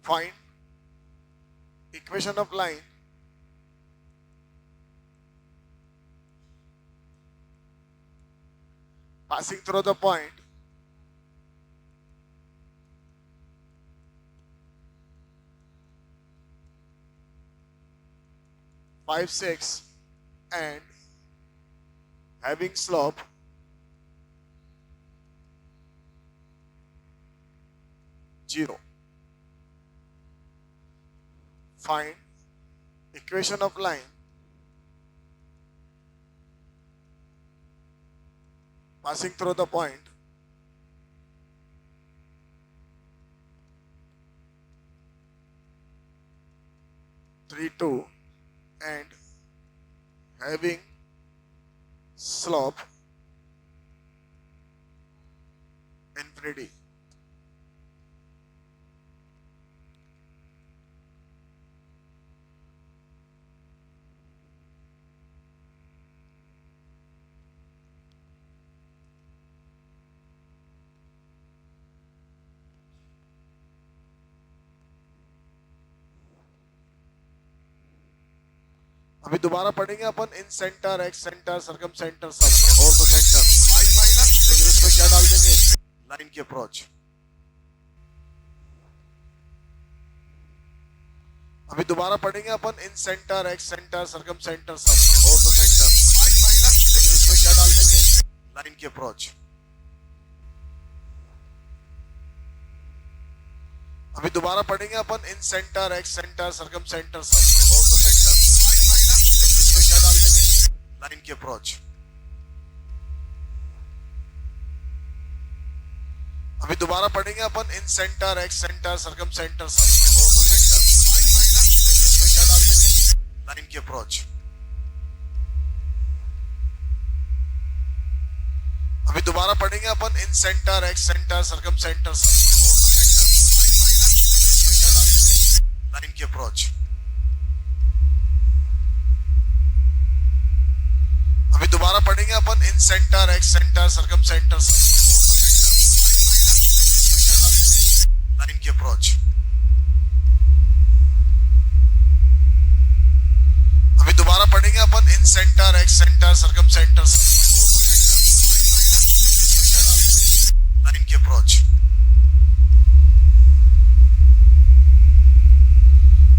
Find equation of line passing through the point. Five, 6 and having slope zero. Find equation of line passing through the point. Three, 2 and having slope infinity. अभी दोबारा पढ़ेंगे अपन incentre, excentre, circumcentre, सब और तो centre, लेकिन इसमें क्या डाल देंगे, लाइन की अप्रोच। अभी दोबारा पढ़ेंगे अपन incentre, excentre, circumcentre, सब और तो सेंटर, लेकिन इसमें क्या डाल देंगे, लाइन की अप्रोच। अभी दोबारा पढ़ेंगे अपन incentre, excentre, circumcentre, सब और तो सेंटर, क्या डाल देंगे, लाइन की अप्रोच। अभी दोबारा पढ़ेंगे अपन incentre, excentre, circumcentre, सब और तो सेंटर, लेकिन इसमें क्या डाल देंगे, लाइन की अप्रोच। अभी दोबारा पढ़ेंगे अपन incentre, excentre, circumcentre, सब और तो सेंटर, लेकिन इसमें क्या डाल देंगे, लाइन की अप्रोच। अभी दोबारा पढ़ेंगे अपन incentre, excentre, circumcentre, सब और तो सेंटर, लेकिन इसमें क्या डाल देंगे, लाइन की अप्रोच। अभी दोबारा पढ़ेंगे अपन incentre, excentre, circumcentre, सब और तो सेंटर, लेकिन इसमें क्या डाल देंगे, लाइन की अप्रोच।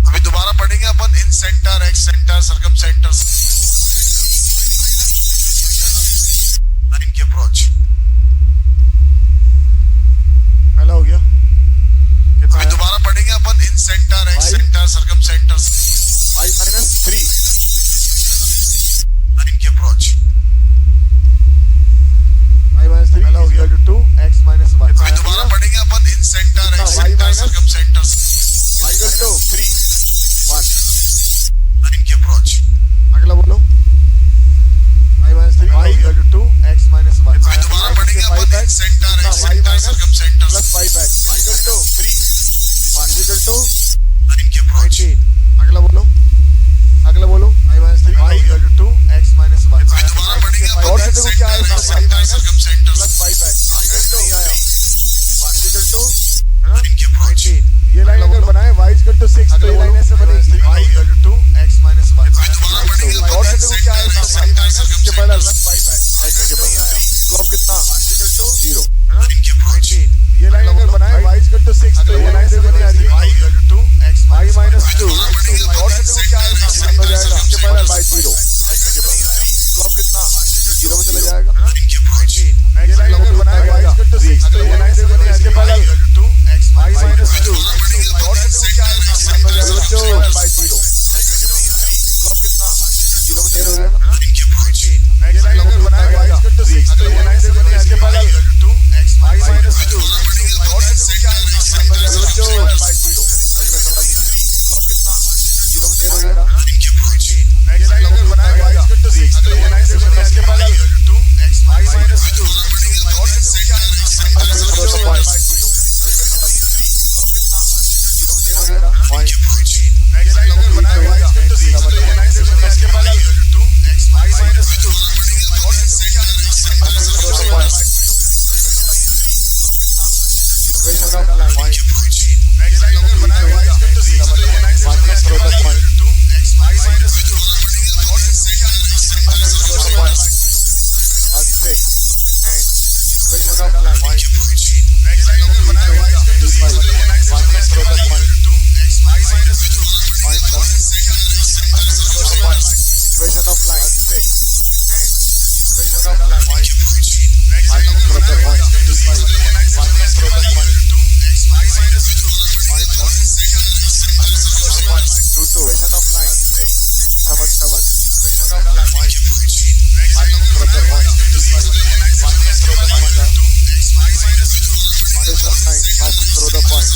अभी दोबारा पढ़ेंगे अपन incentre, excentre, circumcentre, सब और तो सेंटर, लाइन की अप्रोच। पहला हो गया, अभी दोबारा पढ़ेंगे अपन incentre, excentre, circumcentre, 5 - 3 line की अप्रोच। 5 - 3 पहला हो गया 2 x - 1। अभी दोबारा पढ़ेंगे अपन incentre, excentre, circumcentre, 5 - 3 1 line की अप्रोच। अगला बोलो, 5 - 3 2 x - 1। अभी दोबारा पढ़ेंगे अपन incentre, excentre, circumcentre, plus 5x 3 1 line की अप्रोच। अगला बोलो, 5 - 3 2 x - 1। अभी दोबारा पढ़ेंगे अपन incentre, excentre, circumcentre, plus 5x 3 line की अप्रोच। ये लाइन अगर बनाए y = 6 तो ये लाइन ऐसे बनेगी 2 x - 1। अभी दोबारा पढ़ेंगे अपन incentre, excentre, circum के पहले सेंटर, प्लस 5x स्लोप कितना 0 लाइन की अप्रोच। ये लाइन अगर बनाए y = 6 तो ये लाइन ऐसे बनी आ रही है 2 x - 1। y - 2 और से क्या है हो जाएगा इसके पहले by 0 स्लोप कितना 0 में चला जाएगा। लाइन की अप्रोच। ये लाइन अगर बनाए y = 6 तो ये लाइन ऐसे बनी आ रही है पहले2 x - 1। y - 2 और से क्या है हो जाएगा by 0 स्लोप कितना 0 में चला जाएगा। लाइन की अप्रोच। ये लाइन अगर बनाए y = 6 तो ये of line. Point. Passing through the point. On 6. And equation of line. Point. Passing through the point. Point down. Equation of line. 6. And equation of line. Point. Passing through the point. Passing through the point. Point down. 2-2. Equation of line. 6 and 7-7. Equation of line. Point. Passing through the point. Passing through the point down. Equation of line. Passing through the point.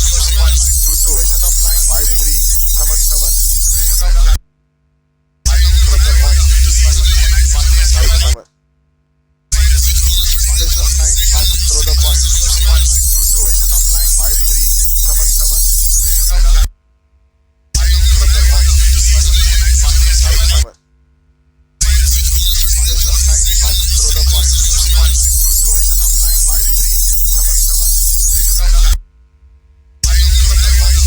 2-2. Equation of line. 5-3 and 7-7. Equation of line. Passing through the point. 5-7. Equation of line. Passing through the point. 2-2. Equation of line. 5-3 and 7-7. Equation of line. Passing through the point. 5-7. Equation of line. Passing through the point. 2-2. Equation of line. 5-3 and 7-7. Equation of line. Passing through the point.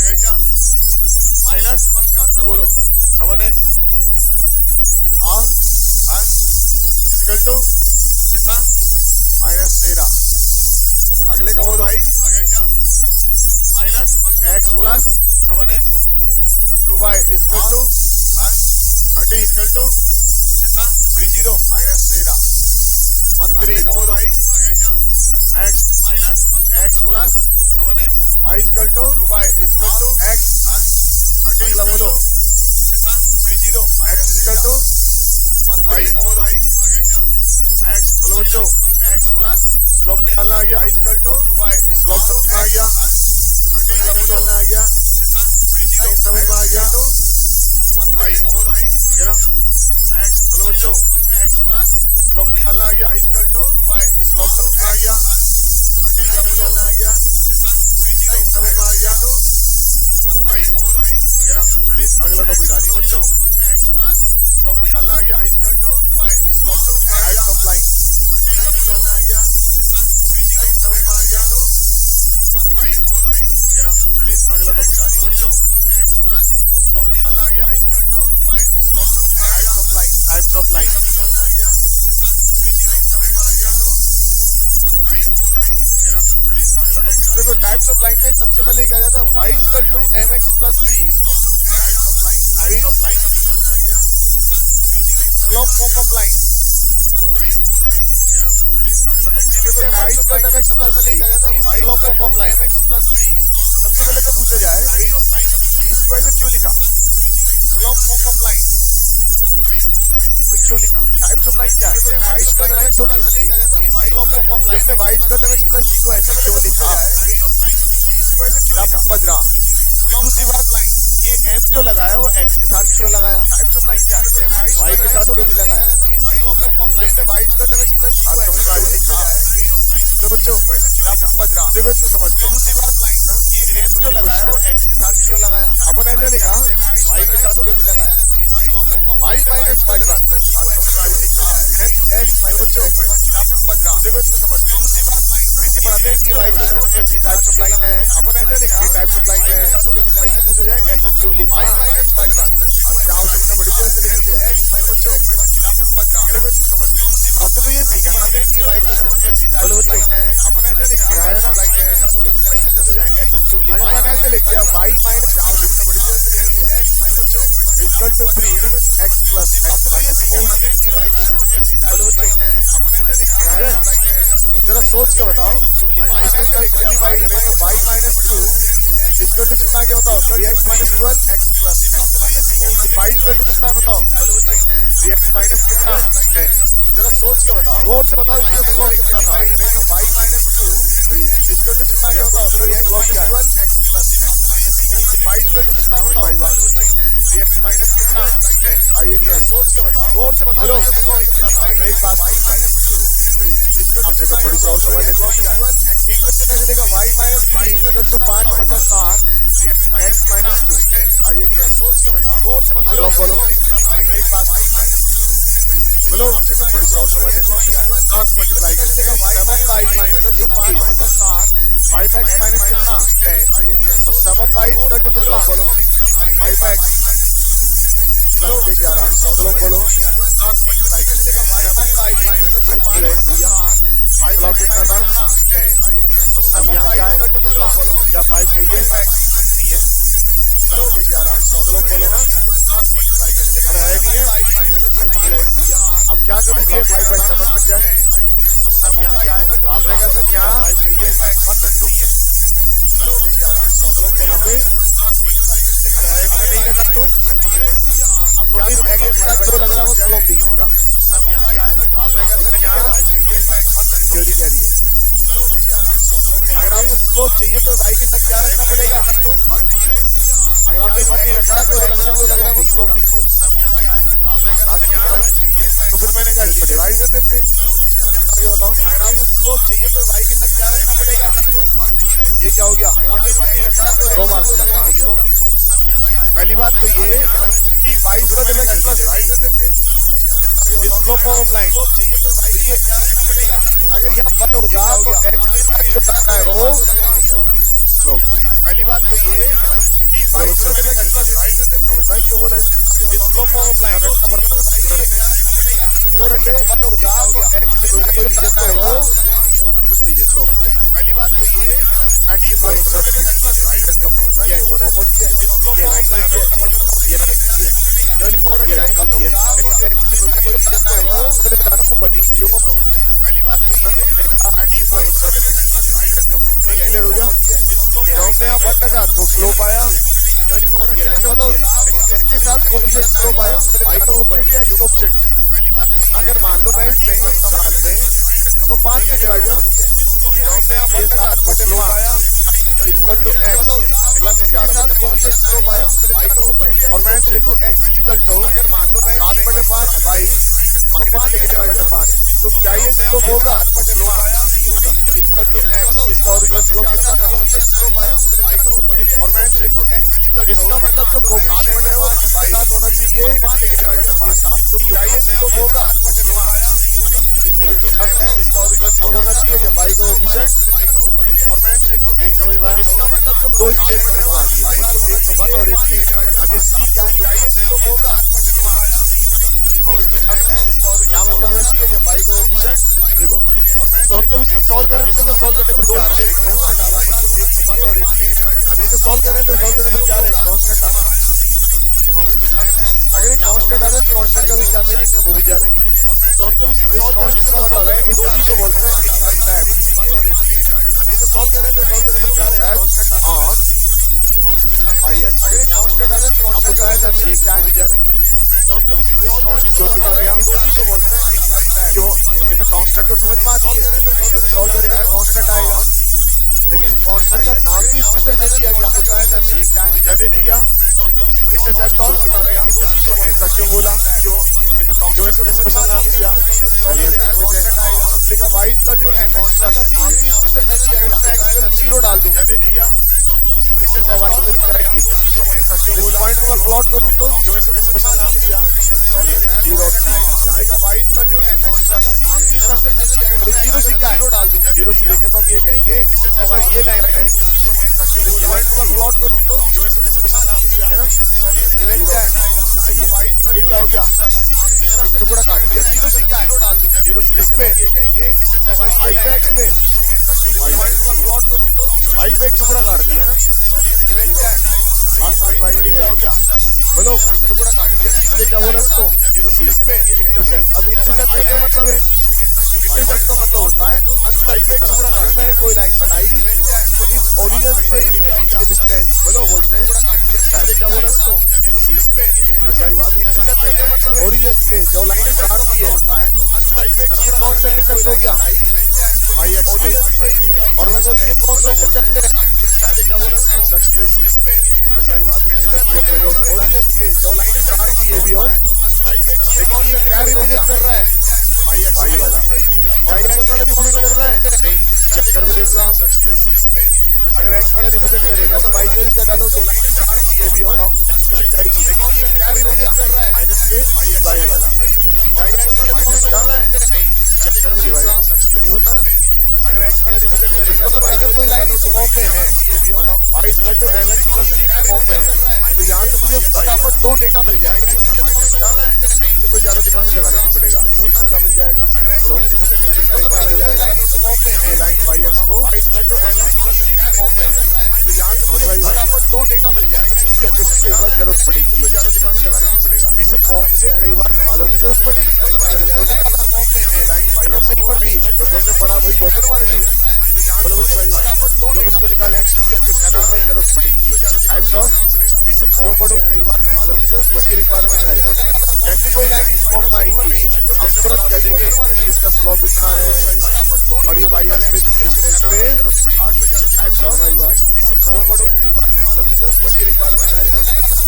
गए क्या? Minus first का answer बोलो 7x और is equal to कितना? -13। अगले का बोलो भाई, आ गए क्या? Minus x plus 7x 2y equal to 30 equal to कितना? 30 -13 13। बोलो भाई, आ गए क्या? Next minus x plus 7x y equal to 2y equal to x 30। अगला बोलो कितना? 30 x इजिकल टू 13। बोलो भाई, आ गए क्या? नेक्स्ट बोलो बच्चों, x प्लस स्लोप निकालना आ गया y equal to 2y slope समझ आ गया 30। अगला बोलो निकालना आ गया कितना? 30 समझ में आ गया टू 13। बोलो भाई, ठीक है ना? नेक्स्ट बोलो बच्चों, x प्लस स्लोप निकालना आ गया y equal to 2y slope समझ में आ गया 30। अगला बोलो निकालना आ गया कितना? 30 समझ में आ गया टू 13। बोलो भाई, ठीक है ना? चलिए अगला टॉपिक डालिए बच्चों, x प्लस स्लोप निकालना आ गया y equal to 2y slope समझ में आ गया ऑफ लाइन 30। अगला बोलो निकालना आ गया कितना? 30 समझ में आ गया टू 13। बोलो भाई, ठीक है ना? चलिए अगला टॉपिक डालिए बच्चों, x प्लस स्लोप निकालना आ गया y equal to 2y slope समझ में आ गया टाइप्स ऑफ लाइन निकालना आ गया कितना? 30 समझ में आ गया टू 13। बोलो भाई, ठीक है ना? चलिए अगला टॉपिक डालिए। देखो टाइप्स ऑफ लाइन में सबसे पहले क्या जाता है y equal to mx plus c types of line निकालना आ गया कितना? 30 स्लोप फॉर्म ऑफ लाइन। अगला टॉपिक देखो y equal to mx plus c is slope of line mx plus c। सबसे पहले तो पूछा जाए इसको ऐसे क्यों लिखा? स्लोप फॉर्म ऑफ लाइन भाई क्यों लिखा? टाइप्स ऑफ लाइन क्या है? y इक्वल टू mx थोड़ी सी इज स्लोप ऑफ लाइन। जब y equal to mx plus c को ऐसे क्यों लिखा? इसको ऐसे क्यों लिखा? बजरा दूसरी बात लाइन ये m जो लगाया वो x के साथ क्यों लगाया? टाइप्स ऑफ लाइन क्या है? y के साथ क्यों नहीं लगाया? जब y equal to mx plus c को ऐसे क्यों लिखा? तो बच्चों बजरा इसको समझ लो। दूसरी बात लाइन ना ये m जो लगाया वो x के साथ क्यों लगाया? अपन ऐसे लिखा y के साथ क्यों नहीं लगाया? y माइनस y बात समझ में आ रही है? x माइनस बच्चों बजरा इसको समझ लो। दूसरी बात लाइन नीचे बढ़ाते हैं कि y equal to f types of line है। अपन ऐसे लिखा ये टाइप्स ऑफ लाइन है भाई, ये पूछा जाए ऐसा क्यों लिखा? y माइनस y बात क्या हो सकता है? बड़ी देर से लिख दिया x माइनस बच्चों बजरा इसको समझ लो। हमने तो ये सीखा ना कि y इक्वल टू f बोलो बच्चों, अपन ऐसे लिखा टाइप्स ऑफ लाइन है भाई, ये पूछा जाए ऐसा क्यों लिखा? अपन ऐसे लिख दिया y माइनस क्या हो सकता है? बड़ी देर से लिख दिया x माइनस बच्चों इक्वल टू 3x प्लस। हमने तो ये सीखा ना कि y इक्वल टू f बोलो बच्चों, अपन ऐसे लिखा जरा सोच के बताओ इसको सिंपलीफाई करें तो y माइनस 2 इक्वल टू कितना क्या बताओ? 3x minus 12 x plus. हमने तो ये सीखा y इक्वल टू कितना बताओ? बोलो बच्चों 3x माइनस कितना है? जरा सोच के बताओ, गौर से बताओ इसका स्लोप कितना था? करें तो y माइनस 2 इक्वल टू कितना क्या बताओ? 3x minus 12 x plus. हमने तो ये सीखा y इक्वल टू कितना बताओ? बोलो बच्चों 3x माइनस कितना है? आइए नहीं सोच के बताओ, गौर से बताओ इसका स्लोप कितना था? तो एक बात y माइनस 2 अब देखो थोड़ी सी और समझ लेते हैं। एक क्वेश्चन ऐसे लेगा y माइनस 3 इक्वल टू 5 बटा 7 x माइनस 2। आइए नहीं सोच के बताओ, गौर से बताओ बोलो तो एक बात y माइनस 2 बोलो अब देखो थोड़ी सी और समझ लेते हैं। क्रॉस मल्टीप्लाई कर लेगा y माइनस 2 5 बटा 7 5x माइनस कितना 10। आइए नहीं तो 7y इक्वल टू कितना बोलो 5x चलो 11 चलो बोलो क्रॉस मल्टीप्लाई कर लेगा y माइनस 2 5 ब्लॉक कितना था? अब यहाँ क्या है? क्या 5 सही है? नहीं है। चलो 11 चलो बोलो ना अब है नहीं है। अब क्या करूँ कि 5/7 बच जाए? अब यहाँ क्या है? आपने कहा सर यहाँ 5 सही है, मान रखो नहीं है। चलो 11 चलो यहाँ पे नहीं रखा तो अब क्या x के साथ जो लग रहा है वो स्लोप नहीं होगा। अब यहाँ क्या है? आपने कहा सर यहाँ 5 सही है, मान रखो थ्योरी कह रही है। अगर आपको स्लोप चाहिए तो y के साथ क्या रखना पड़ेगा? अगर आपने मन नहीं रखा तो लग रहा है वो स्लोप नहीं होगा। तो फिर मैंने कहा इसको डिवाइड कर देते। अगर आपको स्लोप चाहिए तो y के साथ क्या रखना पड़ेगा? ये क्या हो गया? अगर आपने मन नहीं रखा तो दो बात समझ। पहली बात तो ये कि y equal to x plus divide कर देते। स्लोप ऑफ लाइन चाहिए तो y ये अगर यहाँ 1 होगा तो x के साथ जो लगता है वो स्लो पहली बात तो ये कि बाइक करने में एक्स्ट्रा समझ में क्यों बोला स्लो फॉर्म ऑफ लाइन रखना पड़ता है क्यों रखे होगा तो एक्स की कोई रीजन तो होगा कुछ रीजन स्लो पहली बात तो ये कि बाइक करने में एक्स्ट्रा समझ में क्यों बोला ये लाइन होती है ये लाइन होती है एक्स की कोई रीजन तो होगा मैंने बताना को बनी क्यों पहली बात तो ये कि बाइक करने में एक्स्ट्रा क्लियर हो गया ग्राउंड में आप 1 तो स्लो पाया तो इसके साथ कोएफिशिएंट स्लो पाया बाइक को कंप्लीटली एक्स ऑफसेट अगर मान लो मैं इसमें इतना मान लें इसको 5 से डिवाइड कर दूं ग्राउंड में आप 1 को स्लो पाया equal to x plus 11 coefficient स्लो पाया बाइक को कंप्लीटली और मैं लिख दूं x इक्वल टू अगर मान लो मैं 7/5 y -5 से डिवाइड 5 तो क्या ये स्लो होगा स्लो नहीं होगा equal to x historical slope कितना था स्लो पाया और मैं लिख दूं x इक्वल टू इसका मतलब जो कोएफिशिएंट है वो किसके साथ होना चाहिए 5 से डिवाइड 5 तो क्या ये स्लो होगा स्लो नहीं होगा हिस्टोरिकल स्लोप होना चाहिए कि y का कोएफिशिएंट और मैं लिख दूं नहीं समझ में आया इसका मतलब जो दो चीजें समझ में आ गई एक तो 1 और एक 2 अब ये c क्या है ये स्लो होगा स्लो नहीं होगा क्या मतलब होना चाहिए कि y का कोएफिशिएंट देखो तो हम जब इसको सॉल्व करेंगे तो सॉल्व करने पर क्या आ रहा है कांस्टेंट आ रहा है एक तो 1 और एक 2 अब इसे सॉल्व करें तो सॉल्व करने पर क्या आ रहा है कांस्टेंट आ रहा है अगर ये कांस्टेंट आ रहा है तो कांस्टेंट का भी क्या मीनिंग है वो भी जानेंगे तो हम जब इसको सॉल्व करेंगे तो मतलब है इस चीज को बोलते हैं कांस्टेंट 1 और एक 2 अब इसे सॉल्व करें तो सॉल्व करने पर क्या आ रहा है कांस्टेंट ऑन y एक्स अगर ये कांस्टेंट आ रहा है तो आप बताया था ये क्या है जानेंगे तो हम जब इसको सॉल्व करेंगे तो दिखा गया इस चीज को बोलते हैं क्यों ये तो कांस्टेंट तो समझ में आती है जब सॉल्व करेंगे तो कांस्टेंट आएगा लेकिन कांस्टेंट का नाम भी स्पेशल दे दिया गया बताया था ये क्या है क्या दे दिया तो हम जब इसको सेट सॉल्व दिखा गया तो ऐसा क्यों बोला क्यों क्यों इसका स्पेशल नाम दिया हमने कहा y equal to mx plus c नाम भी स्पेशल दे दिया गया x इक्वल 0 डाल दूं क्या दे दिया इसका y इक्वल क्या है ऐसा क्यों बोला पॉइंट को मैं प्लॉट करूं तो क्यों इसका स्पेशल नाम दिया 0 हमने कहा y equal to mx plus c है ना 0 से क्या है 0 डाल दूं 0 से देखें तो हम ये कहेंगे अगर ये लाइन है ऐसा क्यों बोला पॉइंट को मैं प्लॉट करूं तो क्यों इसका स्पेशल नाम दिया है ना ये लाइन क्या है ये क्या हो गया एक टुकड़ा काट दिया 0 से क्या है 0 डाल दूं 0 से इस पे ये कहेंगे y पे x पे पॉइंट को मैं प्लॉट करूं तो y पे एक टुकड़ा काट दिया ना ये लाइन क्या है बात समझ में आई ये क्या हो गया बोलो एक टुकड़ा काट दिया इससे क्या बोला इसको इस पे इंटरसेप्ट अब इंटरसेप्ट का क्या मतलब है इंटरसेप्ट का मतलब होता है y पे एक टुकड़ा काट है कोई लाइन बनाई तो इस ओरिजिन से इसके डिस्टेंस बोलो बोलते हैं इससे क्या बोला इसको इस पे इंटरसेप्ट का क्या मतलब है ओरिजिन से जो लाइन काटती है y पे ये कौन सा इंटरसेप्ट हो गया y x पे और मैं तो ये कौन सा इंटरसेप्ट है क्या बोला इसको इस पे ओरिजिन से जो लाइन काटती है भी और लेकिन ये क्या रिप्रेजेंट कर रहा है y वाला y x वाला रिप्रेजेंट कर रहा है नहीं चेक करके देख लो आप अगर x वाला रिप्रेजेंट करेगा तो y में क्या डालोगे ये भी और लेकिन ये क्या रिप्रेजेंट कर रहा है माइनस के y वाला y x वाला रिप्रेजेंट कर रहा है नहीं चेक करके देख लो आप नहीं बता रहा अगर x वाला रिप्रेजेंट करेगा तो अगर कोई लाइन इस फॉर्म में है ये भी और y equal to mx plus c के फॉर्म में है तो यहां से मुझे फटाफट दो डेटा मिल जाएंगे माइनस का मुझे कोई ज्यादा दिमाग लगाना नहीं पड़ेगा एक से क्या मिल जाएगा चलो क्या मिल जाएगा इस फॉर्म में है लाइन y x को y equal to mx plus c के फॉर्म में है तो यहां से मुझे फटाफट दो डेटा मिल जाएंगे क्योंकि हमको इससे कई बार जरूरत पड़ेगी कोई ज्यादा दिमाग लगाना नहीं पड़ेगा इस फॉर्म से कई बार सवालों की जरूरत पड़ेगी लाइन y x नहीं पड़ती तो हमने पढ़ा वही बहुत है हमारे लिए बोलो जो इसको निकाले x की हमको क्या नाम है जरूरत पड़ेगी टाइप्स ऑफ इस फॉर्म पढ़ो कई बार सवालों की जरूरत इसकी रिक्वायरमेंट है जैसे कोई लाइन इस फॉर्म में आएगी तो हम तुरंत कह देंगे इसका स्लोप इतना है और ये y एक्स पे डिस्टेंस पे टाइप्स ऑफ कई बार जो पढ़ो कई बार सवालों की जरूरत इसकी रिक्वायरमेंट है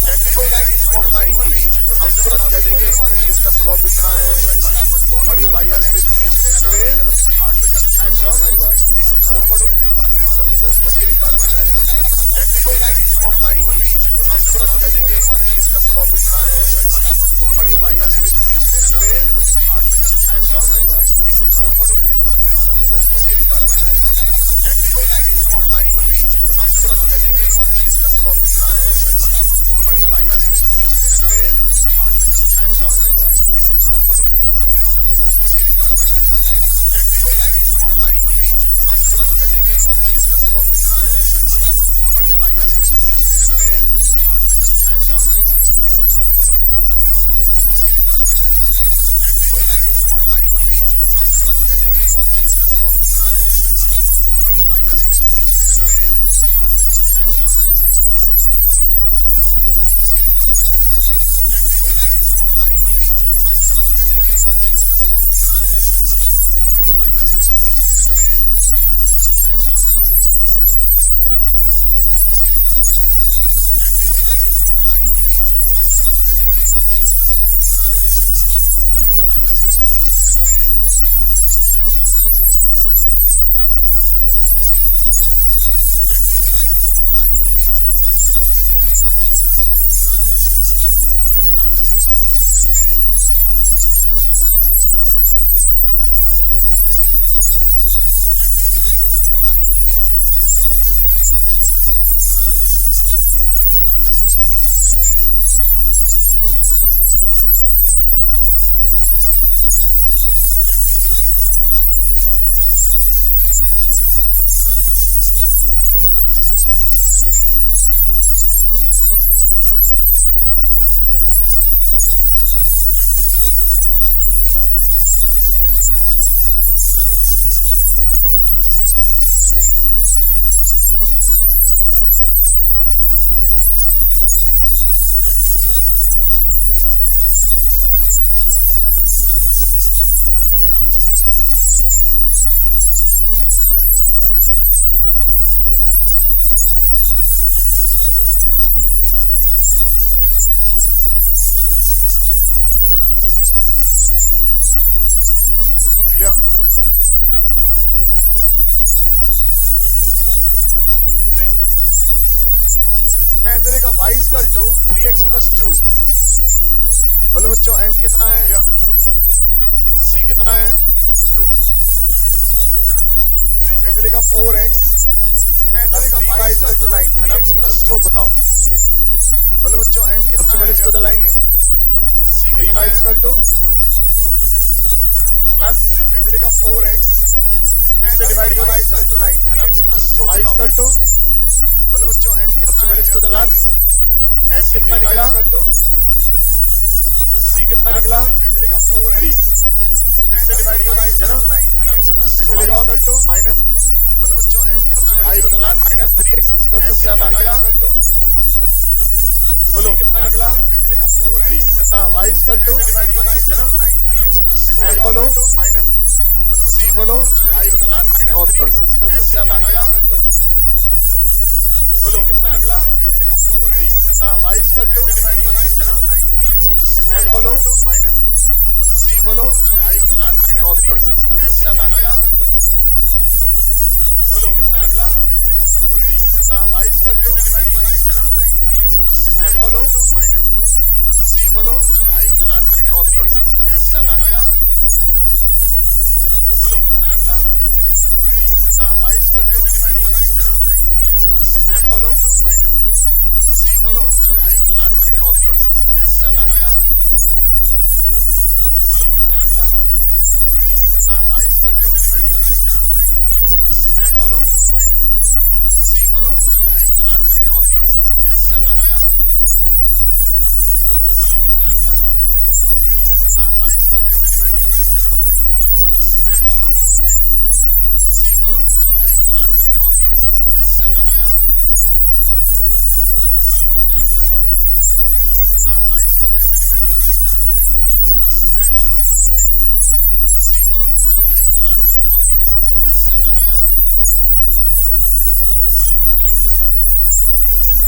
जैसे कोई लाइन इस फॉर्म में आएगी तो हम तुरंत कह देंगे इसका स्लोप इतना है और ये y एक्स पे डिस्टेंस पे टाइप्स ऑफ कई बार जो पढ़ो कई बार सवालों की जरूरत इसकी रिक्वायरमेंट है जैसे कोई लाइन इस फॉर्म में आएगी हम तुरंत कह देंगे इसका स्लोप इतना है और ये y एक्स पे डिस्टेंस पे टाइप्स ऑफ कई बार जो पढ़ो कई बार सवालों की जरूरत इसकी रिक्वायरमेंट है कोई लाइन इस फॉर्म में आएगी, हम तुरंत कह देंगे इसका स्लोप इतना है और ये बाई एक्सिस पे इसकी रिक्वायरमेंट है। कोई लाइन इस फॉर्म में आएगी, हम तुरंत कह देंगे इसका स्लोप इतना है और ये बाई एक्सिस पे ऐसे रहेगा y equal to 3x plus 2। बोलो बच्चों m कितना है, c कितना है 2, ऐसे लिखा 4x ऐसे लिखा y इक्वल टू 9 है ना। प्लस 2 बताओ, बोलो बच्चों m कितना है, इसको दलाएंगे c कितना है इक्वल टू 2 प्लस ऐसे लिखा 4x इससे डिवाइड किया y इक्वल टू 9 है ना। प्लस 2 y इक्वल टू, बोलो बच्चों m कितना है, इसको दलाएंगे m कितना निकला इक्वल टू 2 c कितना निकला, ऐसे लिखा 4x इससे डिवाइड किया y इक्वल टू 9 है ना। ऐसे लिखा इक्वल टू माइनस, बोलो बच्चों m कितना है, इसको दलाएंगे माइनस 3x इक्वल टू 7 निकला इक्वल टू 2, बोलो कितना निकला, ऐसे लिखा 4x कितना y इक्वल टू डिवाइड किया y इक्वल टू 9 है ना। ऐसे बोलो माइनस, बोलो c बोलो i को दलाएंगे माइनस 3x इक्वल टू 7 निकला इक्वल टू, बोलो कितना निकला, ऐसे लिखा 4x कितना y इक्वल टू डिवाइड किया y इक्वल टू 9 है ना। ऐसे बोलो माइनस, बोलो c बोलो i को दलाएंगे माइनस 3x इक्वल टू 7 निकला इक्वल टू, बोलो कितना निकला, ऐसे लिखा 4x कितना y इक्वल टू डिवाइड किया y इक्वल टू 9 है ना। ऐसे बोलो माइनस, बोलो c बोलो i को दलाएंगे माइनस 3x इक्वल टू 7 निकला इक्वल टू, बोलो कितना निकला, ऐसे लिखा 4x कितना y इक्वल टू डिवाइड किया y इक्वल टू 9 है ना। ऐसे बोलो माइनस, बोलो c बोलो i को दलाएंगे माइनस 3x इक्वल टू 7 निकला इक्वल टू, बोलो कितना निकला, ऐसे लिखा 4x कितना y इक्वल टू डिवाइड किया y इक्वल टू 9 है ना। ऐसे बोलो माइनस, बोलो c बोलो i को दलाएंगे माइनस 3x इक्वल टू 7 निकला इक्वल टू, बोलो कितना निकला, ऐसे लिखा 4x कितना y इक्वल टू डिवाइड किया y इक्वल टू 9 है ना। ऐसे बोलो माइनस, बोलो c बोलो i को दलाएंगे माइनस 3x इक्वल टू 7 निकला इक्वल टू, बोलो कितना निकला, ऐसे लिखा 4x कितना y इक्वल टू डिवाइड किया y इक्वल टू 9 है ना। ऐसे बोलो माइनस, बोलो c बोलो i को दलाएंगे माइनस 3x इक्वल टू 7 निकला इक्वल टू, बोलो कितना निकला, ऐसे लिखा 4x कितना y इक्वल टू डिवाइड किया y इक्वल टू 9 है ना। ऐसे बोलो माइनस, बोलो c बोलो i को दलाएंगे माइनस 3x इक्वल टू 7 निकला इक्वल टू, बोलो कितना निकला, ऐसे लिखा 4x कितना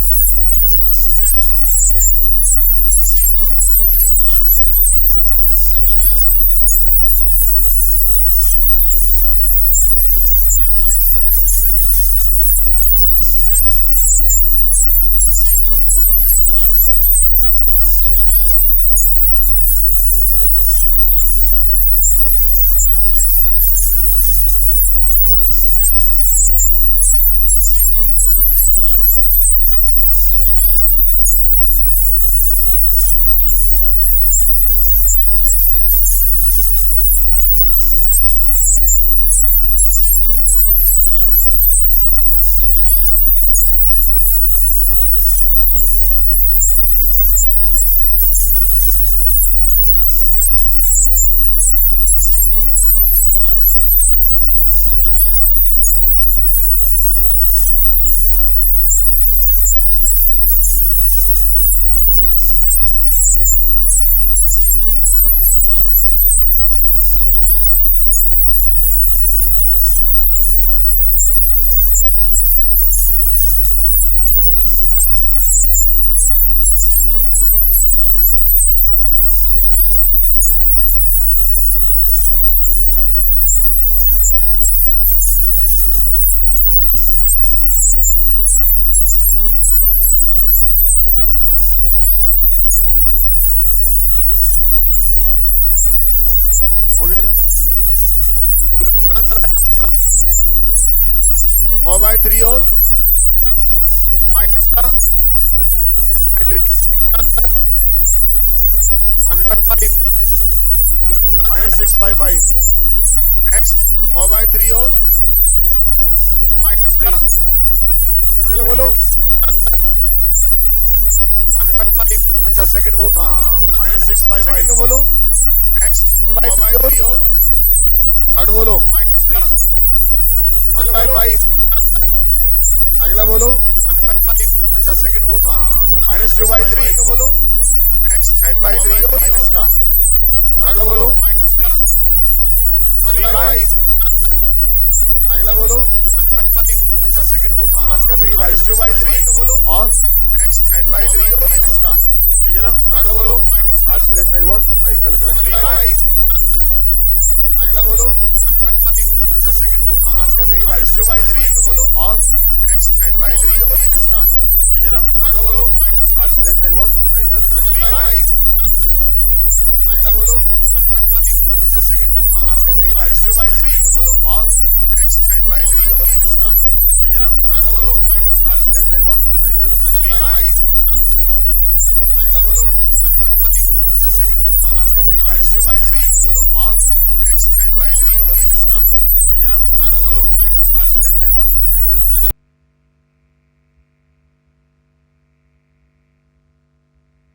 y इक्वल टू डिवाइड किया y इक्वल टू 9 है ना। 4/3 और माइनस का 3 माइनस 6/5 नेक्स्ट 4/3 और माइनस का अगले बोलो अच्छा सेकंड वो था माइनस 6/5 सेकंड बोलो नेक्स्ट 2/3 और थर्ड बोलो माइनस का 1/5 अगला बोलो अच्छा सेकंड वो था माइनस 2/3 बोलो नेक्स्ट 10/3 माइनस का अगला बोलो माइनस का 3/5 अगला बोलो अच्छा सेकंड वो था प्लस का 3/2/3 बोलो और नेक्स्ट 10/3 माइनस का ठीक है ना अगला बोलो आज के लिए इतना ही बहुत भाई कल करेंगे 3/5 अगला बोलो अच्छा सेकंड वो था प्लस का 3/2/3 बोलो और नेक्स्ट 10/3 माइनस का ठीक है ना अगला बोलो आज के लिए इतना ही बहुत भाई कल करेंगे 3/5 अगला बोलो अच्छा सेकंड वो था प्लस का 3/2/3 बोलो और नेक्स्ट 10/3 माइनस का ठीक है ना अगला बोलो आज के लिए इतना ही बहुत भाई कल करेंगे 3/5 अगला बोलो अच्छा सेकंड वो था प्लस का 3/2/3 बोलो और नेक्स्ट 10/3